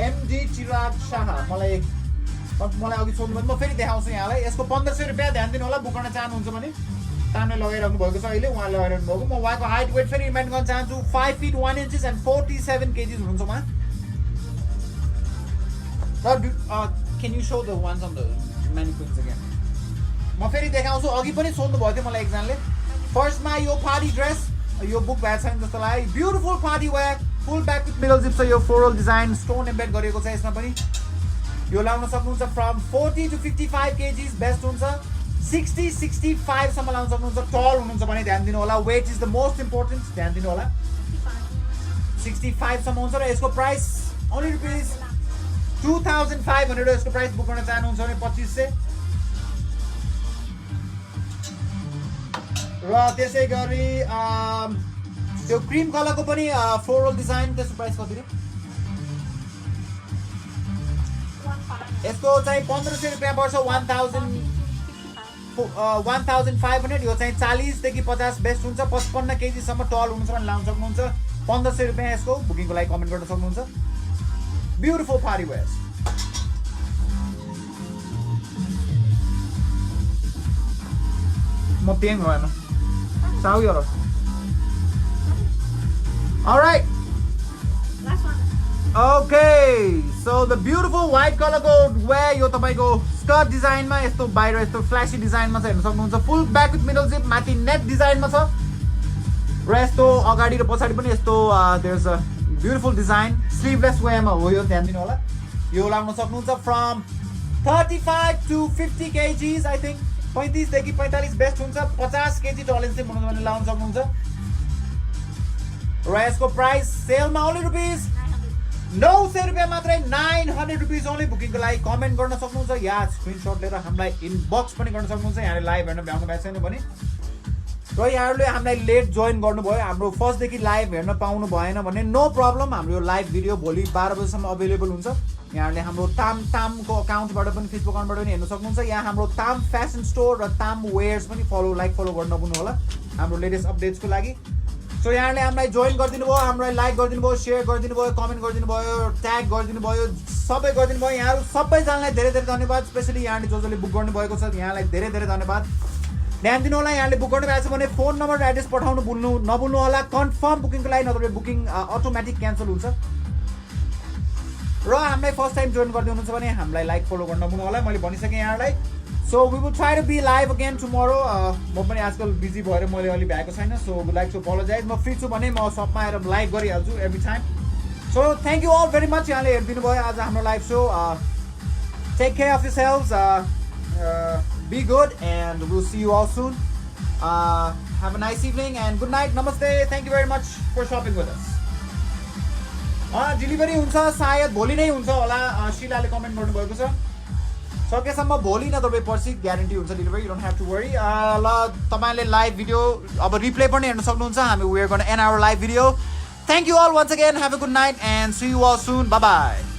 एमडी चिराग शाह मलाई अघि सोध्नु म फेरि देखाउँछु यहाँलाई यसको 1500 रुपैयाँ ध्यान दिनु होला बुक गर्न चाहनुहुन्छ भने तामै लगाइराख्नु भएको छ अहिले उहाँ लगाइराख्नु भएको म उहाँको हाइट वेट फेरि रिमाइन्ड गर्न चाहन्छु 5 feet 1 inches and 47 kgs हुनुहुन्छ उहाँ can you show the ones on the mannequins again म फेरि देखाउँछु अघि पनि सोध्नु भएको थियो मलाई एकजनाले फर्स्टमा यो पार्टी ड्रेस यो बुक भएको छैन जस्तो लाग्यो beautiful party wear full back with middle zip छ यो फ्लोरल डिजाइन स्टोन एम्बेड गरिएको छ यसमा पनि यो लाउन सक्नुहुन्छ फ्रम 40 to 55 kgs बेस्ट हुन्छ 60-65 सम्म लाउन सक्नुहुन्छ टल हुनुहुन्छ भने ध्यान दिनु होला weight is the most important ध्यान दिनु होला 65 सम्म हुन्छ र यसको प्राइस ओन्ली रुपिस 2500 यसको प्राइस बुक गर्न चाहनुहुन्छ भने 2500 र त्यसै गरी त्यो क्रिम कलरको पनि फ्लोरल डिजाइन त्यसको प्राइस कति रे यसको चाहिँ 1500 रुपैयाँ पर्छ 1500 यो चाहिँ 40 देखि 50 बेस्ट हुन्छ 55 kg सम्म टल हुनुहुन्छ भने लाउन सक्नुहुन्छ 1500 रुपैयाँ यसको बुकिङको लागि कमेन्ट गर्न सक्नुहुन्छ ब्युटिफुल पार्टी वेयर्स म पेङ होइन साउ यो alright Last one. okay so the beautiful white color को wear यो तपाईको स्कर्ट डिजाइनमा यस्तो बाहिर यस्तो फ्ल्यासी डिजाइनमा छ हेर्न सक्नुहुन्छ full back with middle zip माथि नेट डिजाइनमा छ र यस्तो अगाडि र पछाडि पनि यस्तो there is a beautiful design sleeveless वेमा हो यो ध्यान दिनु होला यो लाउन सक्नुहुन्छ from 35 to 50 kgs I think 35 देखि 45 बेस्ट हुन्छ 50 केजी टलेन्स चाहिँ हुनुहुन्छ भने लाउन सक्नुहुन्छ र यसको प्राइस सेलमा ओन्ली रुपीज 900 रुपियाँ मात्रै 900 रुपीज ओन्ली बुकिङको लागि कमेन्ट गर्न सक्नुहुन्छ या स्क्रिनशट लिएर हामीलाई इनबक्स पनि गर्न सक्नुहुन्छ यहाँले लाइभ हेर्न भ्याउनु भएको छैन भने र यहाँहरूले हामीलाई लेट जोइन गर्नुभयो हाम्रो फर्स्टदेखि लाइभ हेर्न पाउनु भएन भने नो प्रब्लम हाम्रो यो लाइभ भिडियो भोलि 12 बजीसम्म अभाइलेबल हुन्छ यहाँहरूले हाम्रो तामको अकाउन्टबाट पनि फेसबुक अकाउन्टबाट पनि हेर्न सक्नुहुन्छ यहाँ हाम्रो ताम फेसन स्टोर र ताम वेयर्स पनि फलो गर्न नभुल्नु होला हाम्रो लेटेस्ट अपडेट्सको लागि सो यहाँहरूले हामीलाई जोइन गरिदिनु भयो हामीलाई लाइक गरिदिनु भयो सेयर गरिदिनु भयो कमेन्ट गरिदिनु भयो ट्याग गरिदिनु भयो सबै गरिदिनु भयो यहाँहरू सबैजनालाई धेरै धेरै धन्यवाद स्पेसली यहाँले जसले बुक गर्नुभएको छ यहाँलाई धेरै धेरै धन्यवाद ध्यान दिनु होला यहाँले बुक गर्नु भएको छ भने फोन नम्बर र एड्रेस पठाउनु नभुल्नु होला कन्फर्म बुकिङको लागि नत्र बुकिङ अटोमेटिक क्यान्सल हुन्छ र हामीलाई फर्स्ट टाइम जोइन गर्दै हुनुहुन्छ भने हामीलाई लाइक फलो गर्न नभुल्नु होला मैले भनिसकेँ यहाँलाई so we will try to be live again tomorrow म पनि आजकल बिजी भएर मैले अलि भ्याएको छैन so would like to apologise म फ्री छु भने म सपमा आएर लाइभ गरिहाल्छु every time so thank you all very much यहाँले हेरिदिनु भयो आज हाम्रो live so take care of yourselves be good and we'll see you all soon have a nice evening and good night namaste thank you very much for shopping with us delivery हुन्छ सायद भोलि नै हुन्छ होला शिलाले comment गर्नुभएको छ सकेसम्म भोलि नत्र पर्सि ग्यारेन्टी हुन्छ delivery you don't have to worry ल तपाईले लाइभ भिडियो अब रिप्ले पनि हेर्न सक्नुहुन्छ हामी we are gonna end our live video thank you all once again have a good night and see you all soon bye by